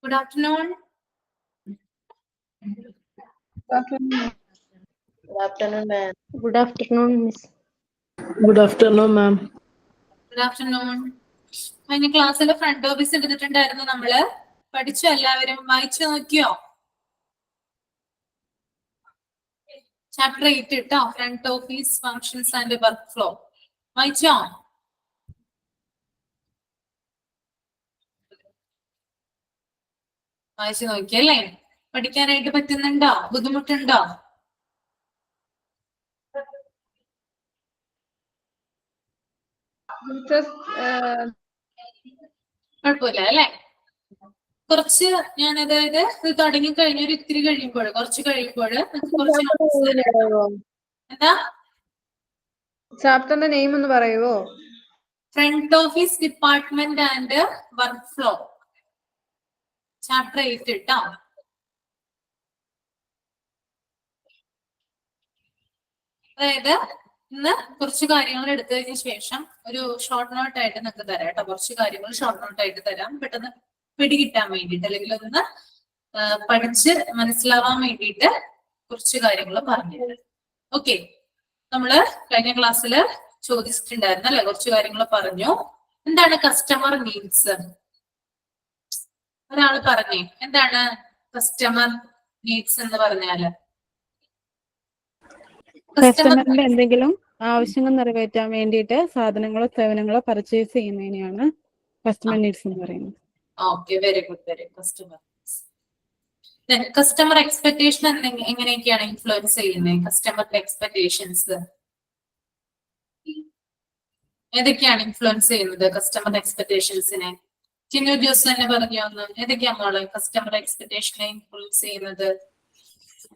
Good afternoon. Good afternoon, ma'am. Good afternoon, Miss. Good afternoon, ma'am. Good afternoon. കഴിഞ്ഞ ക്ലാസ്സിൽ front office എടുത്തിട്ടുണ്ടായിരുന്നു നമ്മള് പഠിച്ചു എല്ലാവരും വായിച്ചു നോക്കിയോ? ചാപ്റ്റർ 8 കേട്ടോ, front office functions and work flow വായിച്ചോ? വായിച്ചു നോക്കിയല്ലേ? പഠിക്കാനായിട്ട് പറ്റുന്നുണ്ടോ? ബുദ്ധിമുട്ടുണ്ടോ? കുഴപ്പമില്ല അല്ലെ? കുറച്ച് ഞാൻ അതായത് ഇത് തുടങ്ങി കഴിഞ്ഞൊരു ഇത്തിരി കഴിയുമ്പോൾ കുറച്ച് എന്താ ചാപ്റ്ററിന്റെ നെയിം ഒന്ന് പറയുവോ? Front office department and work flow, chapter 8 കേട്ടോ. അതായത് ഇന്ന് കുറച്ച് കാര്യങ്ങൾ എടുത്തതിന് ശേഷം ഒരു ഷോർട്ട് നോട്ട് ആയിട്ട് നിങ്ങൾക്ക് തരാം കേട്ടോ. കുറച്ച് കാര്യങ്ങൾ ഷോർട്ട് നോട്ട് ആയിട്ട് തരാം, പെട്ടെന്ന് പിടികിട്ടാൻ വേണ്ടിയിട്ട്, അല്ലെങ്കിൽ ഒന്ന് പഠിച്ച് മനസ്സിലാവാൻ വേണ്ടിയിട്ട് കുറച്ച് കാര്യങ്ങൾ പറഞ്ഞുതരാം. ഓക്കെ, നമ്മള് കഴിഞ്ഞ ക്ലാസ്സിൽ ചോദിച്ചിട്ടുണ്ടായിരുന്നു അല്ലെ, കുറച്ച് കാര്യങ്ങൾ പറഞ്ഞു. എന്താണ് കസ്റ്റമർ നീഡ്സ്? ഒരാൾ പറഞ്ഞേ, എന്താണ് കസ്റ്റമർ നീഡ്സ് എന്ന് പറഞ്ഞാല്? കസ്റ്റമറിന്റെ എന്തെങ്കിലും ആവശ്യങ്ങൾ നിറവേറ്റാൻ വേണ്ടിയിട്ട് സാധനങ്ങളോ സേവനങ്ങളോ പർച്ചേസ് ചെയ്യുന്നതിനെയാണ് കസ്റ്റമർ നീഡ്സ് എന്ന് പറയുന്നത്. Okay, very good, very customer. Customer expectation എങ്ങനെയൊക്കെയാണ് ഇൻഫ്ലുവൻസ് ചെയ്യുന്നത്? കസ്റ്റമറിന്റെ എക്സ്പെക്ടേഷൻസ് ഏതൊക്കെയാണ് ഇൻഫ്ലുവൻസ് ചെയ്യുന്നത് കസ്റ്റമർ എക്സ്പെക്ടേഷൻസിനെ? ചിന്നു ജോസ് തന്നെ പറഞ്ഞു ഒന്ന്, ഏതൊക്കെയാണ് മോള് കസ്റ്റമർ എക്സ്പെക്ടേഷനെ ഇൻഫ്ലുവൻസ് ചെയ്യുന്നത്?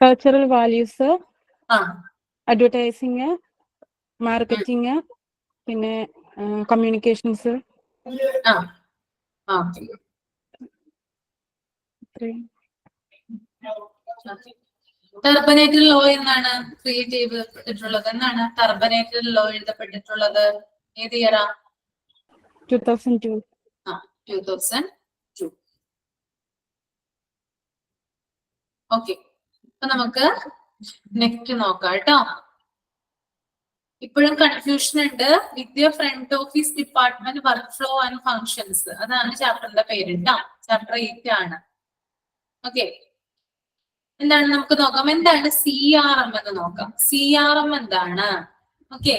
കൾച്ചറൽ വാല്യൂസ്, ആ, അഡ്വർടൈസിങ്, മാർക്കറ്റിംഗ്, പിന്നെ കമ്മ്യൂണിക്കേഷൻസ്. ആ, ആ. ടർബനേറ്റൽ ലോ എന്നാണ് ക്രിയേറ്റ് ചെയ്തിട്ടുള്ളത്? എന്നാണ് ടർബനേറ്റൽ ലോ എഴുതപ്പെട്ടിട്ടുള്ളത്? ഏത് ഇയറാ? 2002. 2002. ഓക്കെ, അപ്പൊ നമുക്ക് നെക്സ്റ്റ് നോക്കാം കേട്ടോ. ഇപ്പോഴും കൺഫ്യൂഷൻ ഉണ്ട്. Vidya front office department work flow and functions, അതാണ് ചാപ്റ്ററിന്റെ പേര് കേട്ടോ. ചാപ്റ്റർ 8 ആണ്. ഓക്കെ, എന്താണ് നമുക്ക് നോക്കാം. എന്താണ് CRM എന്ന് നോക്കാം. CRM എന്താണ്? Okay,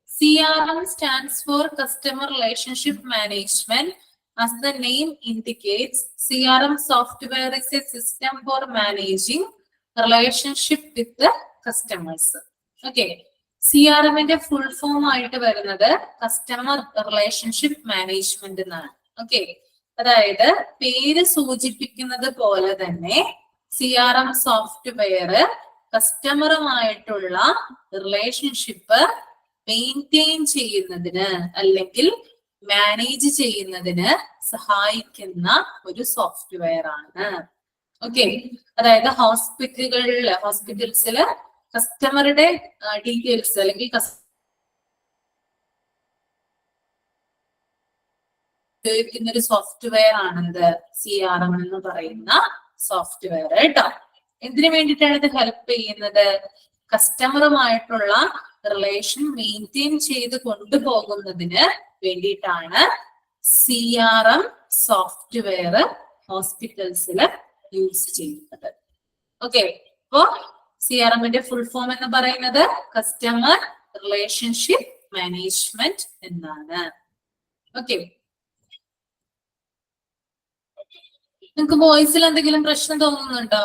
CRM stands for Customer Relationship Management. As the name indicates, CRM software is a system for managing relationship with the customers. Okay, CRMന്റെ ഫുൾ ഫോം ആയിട്ട് വരുന്നത് കസ്റ്റമർ റിലേഷൻഷിപ്പ് മാനേജ്മെന്റ് എന്നാണ്. ഓക്കെ, അതായത് പേര് സൂചിപ്പിക്കുന്നത് പോലെ തന്നെ CRM സോഫ്റ്റ്വെയർ കസ്റ്റമറുമായിട്ടുള്ള റിലേഷൻഷിപ്പ് മെയിൻറ്റെയിൻ ചെയ്യുന്നതിന് അല്ലെങ്കിൽ മാനേജ് ചെയ്യുന്നതിന് സഹായിക്കുന്ന ഒരു സോഫ്റ്റ്വെയർ ആണ്. ഓക്കെ, അതായത് ഹോസ്പിറ്റൽസില് കസ്റ്റമറുടെ ഡീറ്റെയിൽസ് അല്ലെങ്കിൽ ഉപയോഗിക്കുന്ന ഒരു സോഫ്റ്റ്വെയർ ആണെന്ത് CRM എന്ന് പറയുന്ന സോഫ്റ്റ്വെയർ കേട്ടോ. എന്തിനു വേണ്ടിയിട്ടാണ് ഇത് ഹെൽപ്പ് ചെയ്യുന്നത്? കസ്റ്റമറുമായിട്ടുള്ള റിലേഷൻ മെയിൻറ്റെയിൻ ചെയ്ത് കൊണ്ടുപോകുന്നതിന് വേണ്ടിയിട്ടാണ് CRM സോഫ്റ്റ്വെയർ ഹോസ്പിറ്റൽസിൽ യൂസ് ചെയ്യുന്നത്. ഓക്കെ, അപ്പോ CRMന്റെ ഫുൾ ഫോം എന്ന് പറയുന്നത് കസ്റ്റമർ റിലേഷൻഷിപ്പ് മാനേജ്മെന്റ് എന്നാണ്. ഓക്കെ, നിങ്ങൾക്ക് വോയിസിൽ എന്തെങ്കിലും പ്രശ്നം തോന്നുന്നുണ്ടോ?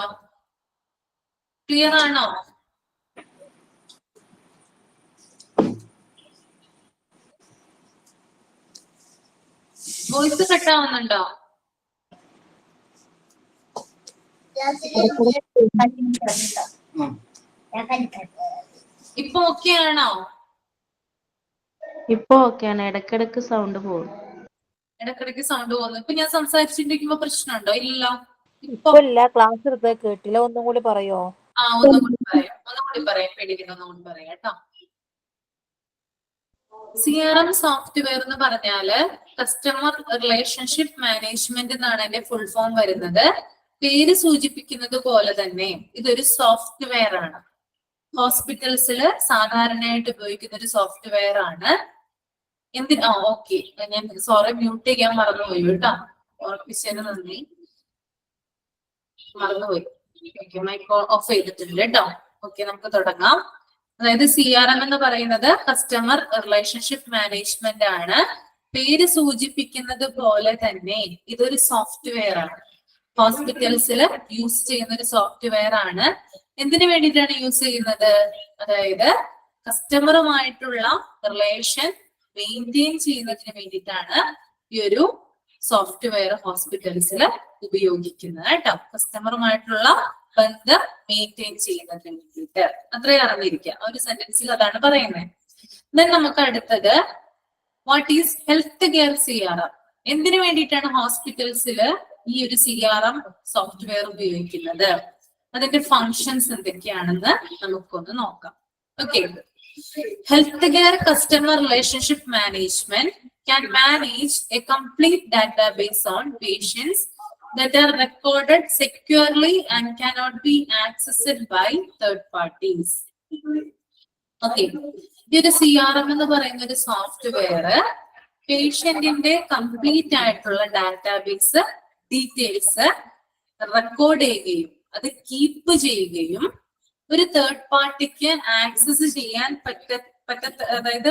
ക്ലിയർ ആണോ? വോയിസ് കട്ടാവുന്നുണ്ടോ? ഇപ്പൊ ഓക്കെ ആണോ? ഇപ്പൊ ഓക്കെയാണ്, ഇടക്കിടക്ക് സൗണ്ട് പോകും. ഇടക്കിടക്ക് സൗണ്ട് പോകുന്നു. ഇപ്പൊ ഞാൻ സംസാരിച്ചിരിക്കുമ്പോ പ്രശ്നമുണ്ടോ? ഇല്ലല്ലോ. ഇപ്പൊ ഇല്ല, ക്ലാസ് എടുത്ത് കേട്ടില്ല. ഒന്നും കൂടി പറയോ? ഒന്നും കൂടി പറയാം, പേടിക്കുന്ന ഒന്നും കൂടി പറയാം കേട്ടോ. CRM സോഫ്റ്റ്വെയർ എന്ന് പറഞ്ഞാല് കസ്റ്റമർ റിലേഷൻഷിപ്പ് മാനേജ്മെന്റ് എന്നാണ് അതിന്റെ ഫുൾ ഫോം വരുന്നത്. പേര് സൂചിപ്പിക്കുന്നത് പോലെ തന്നെ ഇതൊരു സോഫ്റ്റ്വെയർ ആണ്. ഹോസ്പിറ്റൽസിൽ സാധാരണയായിട്ട് ഉപയോഗിക്കുന്ന ഒരു സോഫ്റ്റ്വെയർ ആണ്. ഓക്കെ, ഞാൻ സോറി മ്യൂട്ട് ചെയ്യാൻ മറന്നുപോയി കേട്ടോ. ഓർപ്പിച്ചതിന് നന്ദി, മറന്നുപോയി. മൈക്ക് ഓഫ് ചെയ്തിട്ടുണ്ട് കേട്ടോ. ഓക്കെ, നമുക്ക് തുടങ്ങാം. അതായത് CRM എന്ന് പറയുന്നത് കസ്റ്റമർ റിലേഷൻഷിപ്പ് മാനേജ്മെന്റ് ആണ്. പേര് സൂചിപ്പിക്കുന്നത് പോലെ തന്നെ ഇതൊരു സോഫ്റ്റ്വെയർ ആണ്. ഹോസ്പിറ്റൽസിൽ യൂസ് ചെയ്യുന്ന ഒരു സോഫ്റ്റ്വെയർ ആണ്. എന്തിനു വേണ്ടിയിട്ടാണ് യൂസ് ചെയ്യുന്നത്? അതായത് കസ്റ്റമറുമായിട്ടുള്ള റിലേഷൻ മെയിൻറ്റെയിൻ ചെയ്യുന്നതിന് വേണ്ടിയിട്ടാണ് ഈ ഒരു സോഫ്റ്റ്വെയർ ഹോസ്പിറ്റൽസിൽ ഉപയോഗിക്കുന്നത് കേട്ടോ. കസ്റ്റമറുമായിട്ടുള്ള ബന്ധം മെയിൻറ്റെയിൻ ചെയ്യുന്നതിന് വേണ്ടിയിട്ട്. അത്രയും അറിഞ്ഞിരിക്കുക. ഒരു സെന്റൻസിൽ അതാണ് പറയുന്നത്. ദെൻ നമുക്ക് അടുത്തത് what is health care CRM. എന്തിനു വേണ്ടിയിട്ടാണ് ഹോസ്പിറ്റൽസിൽ ഈ ഒരു CRM സോഫ്റ്റ്വെയർ ഉപയോഗിക്കുന്നത്? അതിന്റെ ഫങ്ഷൻസ് എന്തൊക്കെയാണെന്ന് നമുക്കൊന്ന് നോക്കാം. Okay, health care customer relationship management can manage a complete database on patients that are recorded securely and cannot be accessed by third parties. Okay, ഈ ഒരു CRM എന്ന് പറയുന്ന ഒരു സോഫ്റ്റ്വെയർ പേഷ്യന്റിന്റെ കംപ്ലീറ്റ് ആയിട്ടുള്ള ഡാറ്റാബേസ് ഡീറ്റെയിൽസ് റെക്കോർഡ് ചെയ്യുകയും അത് keep ചെയ്യുകയും ഒരു തേർഡ് പാർട്ടിക്ക് ആക്സസ് ചെയ്യാൻ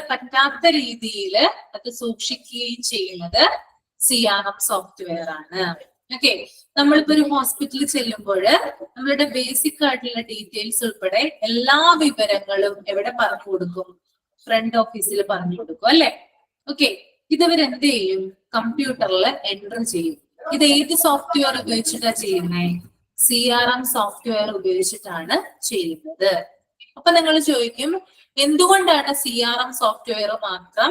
പറ്റാത്ത രീതിയിൽ അത് സൂക്ഷിക്കുകയും ചെയ്യുന്നത് CRM സോഫ്റ്റ്വെയർ ആണ്. ഓക്കെ, നമ്മളിപ്പോ ഒരു ഹോസ്പിറ്റലിൽ ചെല്ലുമ്പോൾ നമ്മളുടെ ബേസിക് ആയിട്ടുള്ള ഡീറ്റെയിൽസ് ഉൾപ്പെടെ എല്ലാ വിവരങ്ങളും എവിടെ പറഞ്ഞു കൊടുക്കും? ഫ്രണ്ട് ഓഫീസിൽ പറഞ്ഞു കൊടുക്കും അല്ലെ? ഓക്കെ, ഇതവരെന്ത് ചെയ്യും? കമ്പ്യൂട്ടറിൽ എൻ്റർ ചെയ്യും. ഇത് ഏത് സോഫ്റ്റ്വെയർ ഉപയോഗിച്ചിട്ടാണ് ചെയ്യുന്നത്? CRM സോഫ്റ്റ്വെയർ ഉപയോഗിച്ചിട്ടാണ് ചെയ്യുന്നത്. അപ്പൊ നിങ്ങൾ ചോദിക്കും, എന്തുകൊണ്ടാണ് CRM സോഫ്റ്റ്വെയർ മാത്രം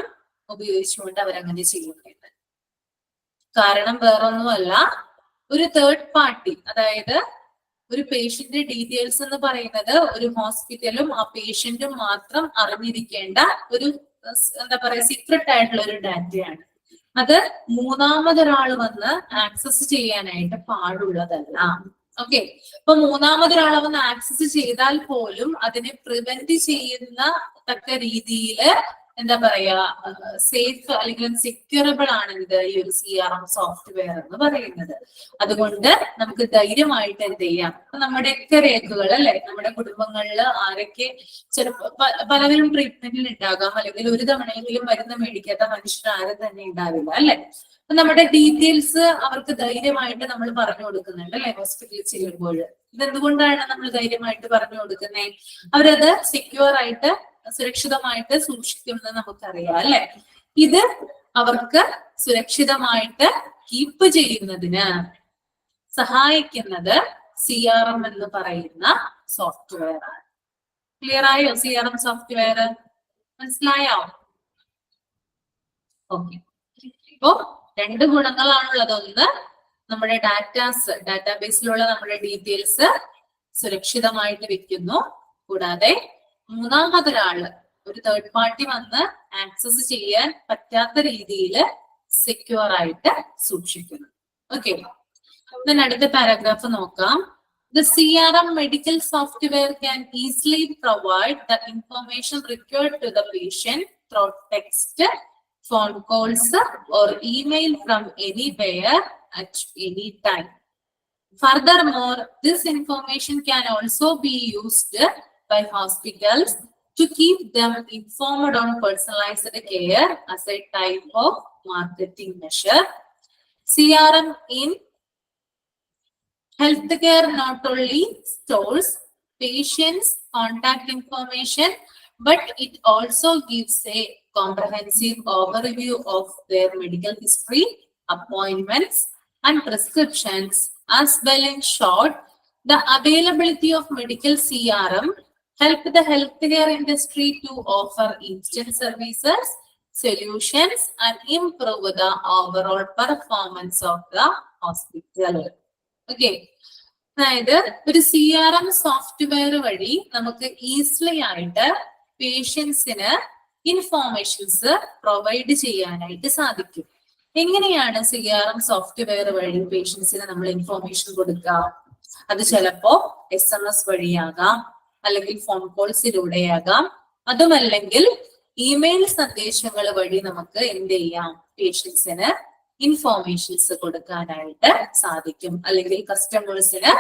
ഉപയോഗിച്ചുകൊണ്ട് അവരങ്ങനെ ചെയ്യുന്നത്? കാരണം വേറൊന്നുമല്ല, ഒരു തേർഡ് പാർട്ടി, അതായത് ഒരു പേഷ്യന്റ് ഡീറ്റെയിൽസ് എന്ന് പറയുന്നത് ഒരു ഹോസ്പിറ്റലും ആ പേഷ്യന്റും മാത്രം അറിഞ്ഞിരിക്കേണ്ട ഒരു എന്താ പറയാ സീക്രട്ട് ആയിട്ടുള്ള ഒരു ഡാറ്റയാണ്. അത് മൂന്നാമതൊരാൾ വന്ന് ആക്സസ് ചെയ്യാനായിട്ട് പാടുള്ളതല്ല. ഓക്കെ, അപ്പൊ മൂന്നാമതൊരാൾ വന്ന് ആക്സസ് ചെയ്താൽ പോലും അതിനെ പ്രിവെന്റ് ചെയ്യുന്ന തക്ക രീതിയിൽ എന്താ പറയാ സേഫ് അല്ലെങ്കിൽ സെക്യൂറബിൾ ആണ് ഇത് ഈ ഒരു CRM സോഫ്റ്റ്വെയർ എന്ന് പറയുന്നത്. അതുകൊണ്ട് നമുക്ക് ധൈര്യമായിട്ട് എന്ത് ചെയ്യാം? അപ്പൊ നമ്മുടെയൊക്കെ രേഖകൾ അല്ലെ, നമ്മുടെ കുടുംബങ്ങളിൽ ആരൊക്കെ ചിലപ്പോ പലതരം ട്രീറ്റ്മെന്റിൽ ഉണ്ടാകാം, അല്ലെങ്കിൽ ഒരു തവണയെങ്കിലും മരുന്ന് മേടിക്കാത്ത മനുഷ്യർ ആരും തന്നെ ഉണ്ടാവില്ല അല്ലെ. അപ്പൊ നമ്മുടെ ഡീറ്റെയിൽസ് അവർക്ക് ധൈര്യമായിട്ട് നമ്മൾ പറഞ്ഞു കൊടുക്കുന്നുണ്ട് അല്ലെ ഹോസ്പിറ്റലിൽ ചെല്ലുമ്പോൾ. ഇതെന്തുകൊണ്ടാണ് നമ്മൾ ധൈര്യമായിട്ട് പറഞ്ഞു കൊടുക്കുന്നത്? അവരത് സെക്യൂർ ആയിട്ട് സുരക്ഷിതമായിട്ട് സൂക്ഷിക്കുമെന്ന് നമുക്കറിയാം അല്ലെ. ഇത് അവർക്ക് സുരക്ഷിതമായിട്ട് കീപ്പ് ചെയ്യുന്നതിന് സഹായിക്കുന്നത് CRM എന്ന് പറയുന്ന സോഫ്റ്റ്വെയർ ആണ്. ക്ലിയർ ആയോ? CRM സോഫ്റ്റ്വെയർ മനസ്സിലായോ? ഓക്കെ, ഇപ്പോ രണ്ട് ഗുണങ്ങളാണുള്ളത്. ഒന്ന്, നമ്മുടെ ഡാറ്റാബേസിലുള്ള നമ്മുടെ ഡീറ്റെയിൽസ് സുരക്ഷിതമായിട്ട് വെക്കുന്നു. കൂടാതെ മൂന്നാമതൊരാള്, ഒരു തേർഡ് പാർട്ടി വന്ന് ആക്സസ് ചെയ്യാൻ പറ്റാത്ത രീതിയിൽ സെക്യൂർ ആയിട്ട് സൂക്ഷിക്കുന്നു. ഓക്കെ, അടുത്ത പാരഗ്രാഫ് നോക്കാം. The CRM medical software can easily provide the information required to the patient through text, phone calls, or email from anywhere at any time. Furthermore, this information can also be used by hospitals to keep them informed on personalized care as a type of marketing measure. CRM in healthcare not only stores patients' contact information, but it also gives a comprehensive overview of their medical history, appointments, and prescriptions. As well, in short, the availability of medical CRM helped the healthcare industry to offer instant services, solutions, and improve the overall performance of the hospital. Okay, അതായത് ഒരു CRM software വഴി നമുക്ക് easily ആയിട്ട് പേഷ്യൻസിന് informations provide ചെയ്യാനായിട്ട് സാധിക്കും. എങ്ങനെയാണ് CRM software വഴി പേഷ്യൻസിന് നമ്മൾ ഇൻഫോർമേഷൻ കൊടുക്കുക? അത് ചിലപ്പോ SMS വഴിയാകാം, അല്ലെങ്കിൽ ഫോൺ കോൾസിലൂടെയാകാം, അതുമല്ലെങ്കിൽ ഇമെയിൽ സന്ദേശങ്ങൾ വഴി നമുക്ക് എന്ത് ചെയ്യാം? പേഷ്യൻസിന് ഇൻഫോർമേഷൻസ് കൊടുക്കാനായിട്ട് സാധിക്കും, അല്ലെങ്കിൽ കസ്റ്റമേഴ്സിന്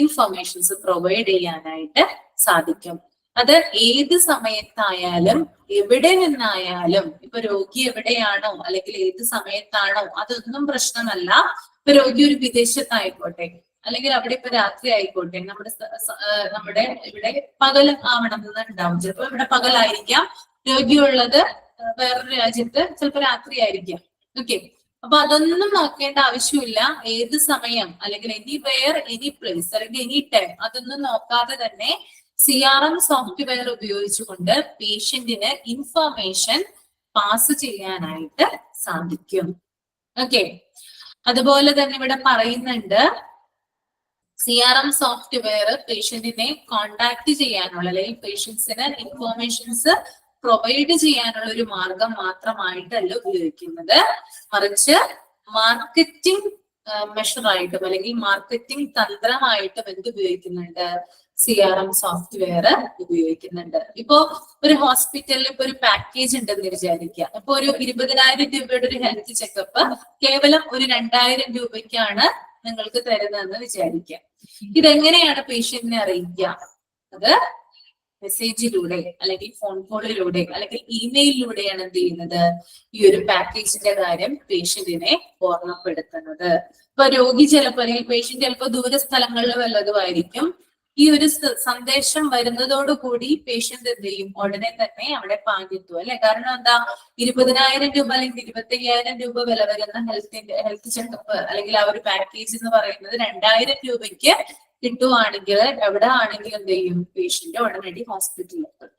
ഇൻഫോർമേഷൻസ് പ്രൊവൈഡ് ചെയ്യാനായിട്ട് സാധിക്കും. അത് ഏത് സമയത്തായാലും എവിടെ നിന്നായാലും, ഇപ്പൊ രോഗി എവിടെയാണോ അല്ലെങ്കിൽ ഏത് സമയത്താണോ അതൊന്നും പ്രശ്നമല്ല. ഇപ്പൊ രോഗി ഒരു വിദേശത്തായിക്കോട്ടെ, അല്ലെങ്കിൽ അവിടെ ഇപ്പൊ രാത്രി ആയിക്കോട്ടെ, നമ്മുടെ ഇവിടെ പകൽ ആവണമെന്നുണ്ടാവും. ചിലപ്പോ ഇവിടെ പകലായിരിക്കാം, രോഗിയുള്ളത് വേറൊരു രാജ്യത്ത് ചിലപ്പോ രാത്രി ആയിരിക്കാം. ഓക്കെ, അപ്പൊ അതൊന്നും നോക്കേണ്ട ആവശ്യമില്ല. ഏത് സമയം അല്ലെങ്കിൽ എനിവെയർ, എനി പ്ലേസ് അല്ലെങ്കിൽ എനി ടൈം അതൊന്നും നോക്കാതെ തന്നെ CRM സോഫ്റ്റ്വെയർ ഉപയോഗിച്ചുകൊണ്ട് പേഷ്യന്റിന് ഇൻഫർമേഷൻ പാസ് ചെയ്യാനായിട്ട് സാധിക്കും. ഓക്കെ, അതുപോലെ തന്നെ ഇവിടെ പറയുന്നുണ്ട് CRM സോഫ്റ്റ്വെയർ പേഷ്യന്റിനെ കോണ്ടാക്ട് ചെയ്യാനുള്ള അല്ലെങ്കിൽ പേഷ്യൻസിന് ഇൻഫോർമേഷൻസ് പ്രൊവൈഡ് ചെയ്യാനുള്ള ഒരു മാർഗം മാത്രമായിട്ടല്ല ഉപയോഗിക്കുന്നത്, മറിച്ച് മാർക്കറ്റിംഗ് മെഷറായിട്ടും അല്ലെങ്കിൽ മാർക്കറ്റിംഗ് തന്ത്രമായിട്ടും എന്ത് ഉപയോഗിക്കുന്നുണ്ട്? CRM സോഫ്റ്റ്വെയർ ഉപയോഗിക്കുന്നുണ്ട്. ഇപ്പോ ഒരു ഹോസ്പിറ്റലിൽ ഇപ്പൊ ഒരു പാക്കേജ് ഉണ്ടെന്ന് വിചാരിക്കുക. ഇപ്പൊ ഒരു 20,000 രൂപയുടെ ഒരു ഹെൽത്ത് ചെക്കപ്പ് കേവലം ഒരു 2,000 രൂപയ്ക്കാണ് നിങ്ങൾക്ക് തരുന്നതെന്ന് വിചാരിക്കുക. ഇതെങ്ങനെയാണ് പേഷ്യന്റിനെ അറിയിക്കുക? അത് മെസ്സേജിലൂടെ അല്ലെങ്കിൽ ഫോൺ കോളിലൂടെ അല്ലെങ്കിൽ ഇമെയിലിലൂടെയാണ് എന്ത് ചെയ്യുന്നത്? ഈ ഒരു പാക്കേജിന്റെ കാര്യം പേഷ്യന്റിനെ ഓർമ്മപ്പെടുത്തുന്നത്. ഇപ്പൊ രോഗി ചിലപ്പോ അല്ലെങ്കിൽ പേഷ്യന്റ് ചിലപ്പോ ദൂര സ്ഥലങ്ങളിൽ വല്ലതുമായിരിക്കും. ഈ ഒരു സന്ദേശം വരുന്നതോടുകൂടി പേഷ്യന്റ് എന്ത് ചെയ്യും? ഉടനെ തന്നെ അവിടെ പാഞ്ഞെത്തും അല്ലെ? കാരണം എന്താ? 20,000 രൂപ അല്ലെങ്കിൽ 25,000 രൂപ വില വരുന്ന ഹെൽത്ത് ചെക്കപ്പ് അല്ലെങ്കിൽ ആ ഒരു പാക്കേജ് എന്ന് പറയുന്നത് 2,000 രൂപയ്ക്ക് കിട്ടുവാണെങ്കിൽ എവിടെ ആണെങ്കിലും എന്ത് ചെയ്യും? പേഷ്യന്റ് ഉടനടി ഹോസ്പിറ്റലിൽ എത്തും.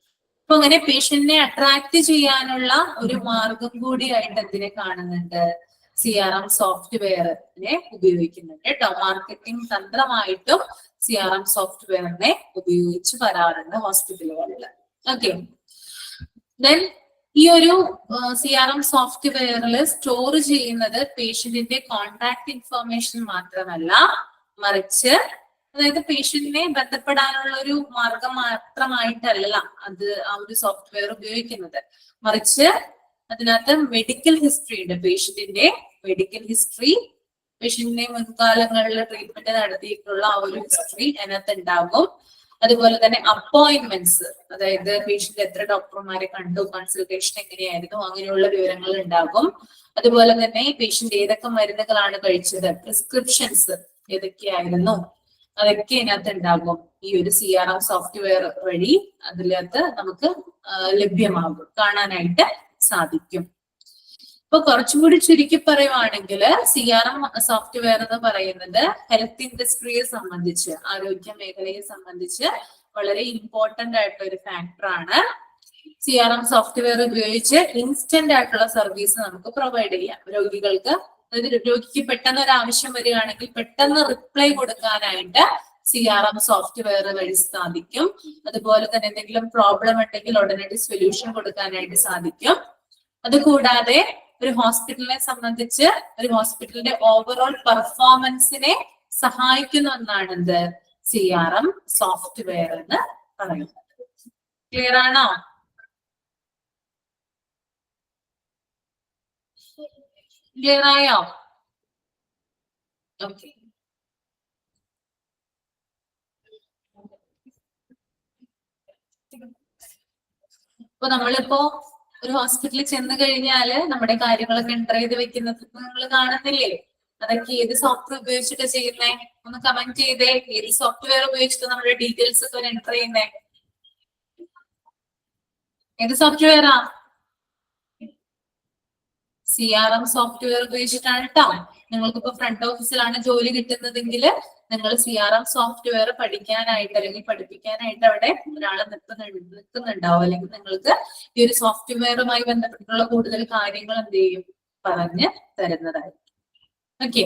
അപ്പൊ അങ്ങനെ പേഷ്യന്റിനെ അട്രാക്ട് ചെയ്യാനുള്ള ഒരു മാർഗം കൂടിയായിട്ട് എന്തിനെ കാണുന്നുണ്ട്? CRM സോഫ്റ്റ്വെയറിനെ ഉപയോഗിക്കുന്നുണ്ട് കേട്ടോ. മാർക്കറ്റിംഗ് തന്ത്രമായിട്ടും CRM സോഫ്റ്റ്വെയറിനെ ഉപയോഗിച്ച് വരാറുണ്ട് ഹോസ്പിറ്റലുകളിൽ. ഓക്കെ, ദെൻ ഈ ഒരു CRM സോഫ്റ്റ്വെയറിൽ സ്റ്റോർ ചെയ്യുന്നത് പേഷ്യന്റിന്റെ കോണ്ടാക്ട് ഇൻഫർമേഷൻ മാത്രമല്ല, മറിച്ച് അതായത് പേഷ്യന്റിനെ ബന്ധപ്പെടാനുള്ള ഒരു മാർഗം മാത്രമായിട്ടല്ല അത് ആ ഒരു സോഫ്റ്റ്വെയർ ഉപയോഗിക്കുന്നത്, മറിച്ച് അതിനകത്ത് മെഡിക്കൽ ഹിസ്റ്ററി ഉണ്ട്. പേഷ്യന്റിന്റെ മെഡിക്കൽ ഹിസ്റ്ററി, പേഷ്യന്റിനെ മുൻകാലങ്ങളിൽ ട്രീറ്റ്മെന്റ് നടത്തിയിട്ടുള്ള ആ ഒരു ഹിസ്റ്ററി അതിനകത്ത് ഉണ്ടാകും. അതുപോലെ തന്നെ അപ്പോയിന്റ്മെന്റ്സ്, അതായത് പേഷ്യന്റ് എത്ര ഡോക്ടർമാരെ കണ്ടു, കൺസൾട്ടേഷൻ എങ്ങനെയായിരുന്നു, അങ്ങനെയുള്ള വിവരങ്ങൾ ഉണ്ടാകും. അതുപോലെ തന്നെ പേഷ്യന്റ് ഏതൊക്കെ മരുന്നുകളാണ് കഴിച്ചത്, പ്രിസ്ക്രിപ്ഷൻസ് ഏതൊക്കെയായിരുന്നു, അതൊക്കെ ഇതിനകത്ത് ഉണ്ടാകും. ഈ ഒരു CRM സോഫ്റ്റ്വെയർ വഴി അതിനകത്ത് നമുക്ക് ലഭ്യമാകും, കാണാനായിട്ട് സാധിക്കും. ഇപ്പൊ കുറച്ചും കൂടി ചുരുക്കി പറയുവാണെങ്കിൽ CRM സോഫ്റ്റ്വെയർ എന്ന് പറയുന്നത് ഹെൽത്ത് ഇൻഡസ്ട്രിയെ സംബന്ധിച്ച്, ആരോഗ്യ മേഖലയെ സംബന്ധിച്ച് വളരെ ഇമ്പോർട്ടന്റ് ആയിട്ടുള്ള ഒരു ഫാക്ടറാണ്. CRM സോഫ്റ്റ്വെയർ ഉപയോഗിച്ച് ഇൻസ്റ്റന്റ് ആയിട്ടുള്ള സർവീസ് നമുക്ക് പ്രൊവൈഡ് ചെയ്യാം രോഗികൾക്ക്. അതായത് രോഗിക്ക് പെട്ടെന്ന് ഒരു ആവശ്യം വരികയാണെങ്കിൽ പെട്ടെന്ന് റിപ്ലൈ കൊടുക്കാനായിട്ട് CRM സോഫ്റ്റ്വെയർ വഴി സാധിക്കും. അതുപോലെ തന്നെ എന്തെങ്കിലും പ്രോബ്ലം ഉണ്ടെങ്കിൽ ഉടനടി സൊല്യൂഷൻ കൊടുക്കാനായിട്ട് സാധിക്കും. അതുകൂടാതെ ഒരു ഹോസ്പിറ്റലിനെ സംബന്ധിച്ച് ഒരു ഹോസ്പിറ്റലിന്റെ ഓവറോൾ പെർഫോമൻസിനെ സഹായിക്കുന്ന ഒന്നാണ് എന്ത്? CRM സോഫ്റ്റ്വെയർ എന്ന് പറയുന്നത്. ക്ലിയർ ആണോ? ക്ലിയർ ആയോ? ഓക്കെ, ഇപ്പൊ നമ്മളിപ്പോ ഒരു ഹോസ്പിറ്റലിൽ ചെന്ന് കഴിഞ്ഞാല് നമ്മുടെ കാര്യങ്ങളൊക്കെ എൻ്റർ ചെയ്ത് വെക്കുന്നത് നിങ്ങൾ കാണുന്നില്ലേ? അതൊക്കെ ഏത് സോഫ്റ്റ്വെയർ ഉപയോഗിച്ചിട്ട് ചെയ്യുന്നേ? ഒന്ന് കമന്റ് ചെയ്തേ. ഏത് സോഫ്റ്റ്വെയർ ഉപയോഗിച്ചിട്ട് നമ്മുടെ ഡീറ്റെയിൽസ് ഒക്കെ എൻ്റർ ചെയ്യുന്നേ? ഏത് സോഫ്റ്റ്വെയറാ? CRM സോഫ്റ്റ്വെയർ ഉപയോഗിച്ചിട്ടാണ് കേട്ടോ. നിങ്ങൾക്കിപ്പോ ഫ്രണ്ട് ഓഫീസിലാണ് ജോലി കിട്ടുന്നതെങ്കിൽ നിങ്ങൾ CRM സോഫ്റ്റ്വെയർ പഠിക്കാനായിട്ട് അല്ലെങ്കിൽ പഠിപ്പിക്കാനായിട്ട് അവിടെ ഒരാളെ നിൽക്കുന്നുണ്ടാവും, അല്ലെങ്കിൽ നിങ്ങൾക്ക് ഈ ഒരു സോഫ്റ്റ്വെയറുമായി ബന്ധപ്പെട്ടുള്ള കൂടുതൽ കാര്യങ്ങൾ എന്ത് ചെയ്യും? പറഞ്ഞ് തരുന്നതായിരിക്കും. ഓക്കെ,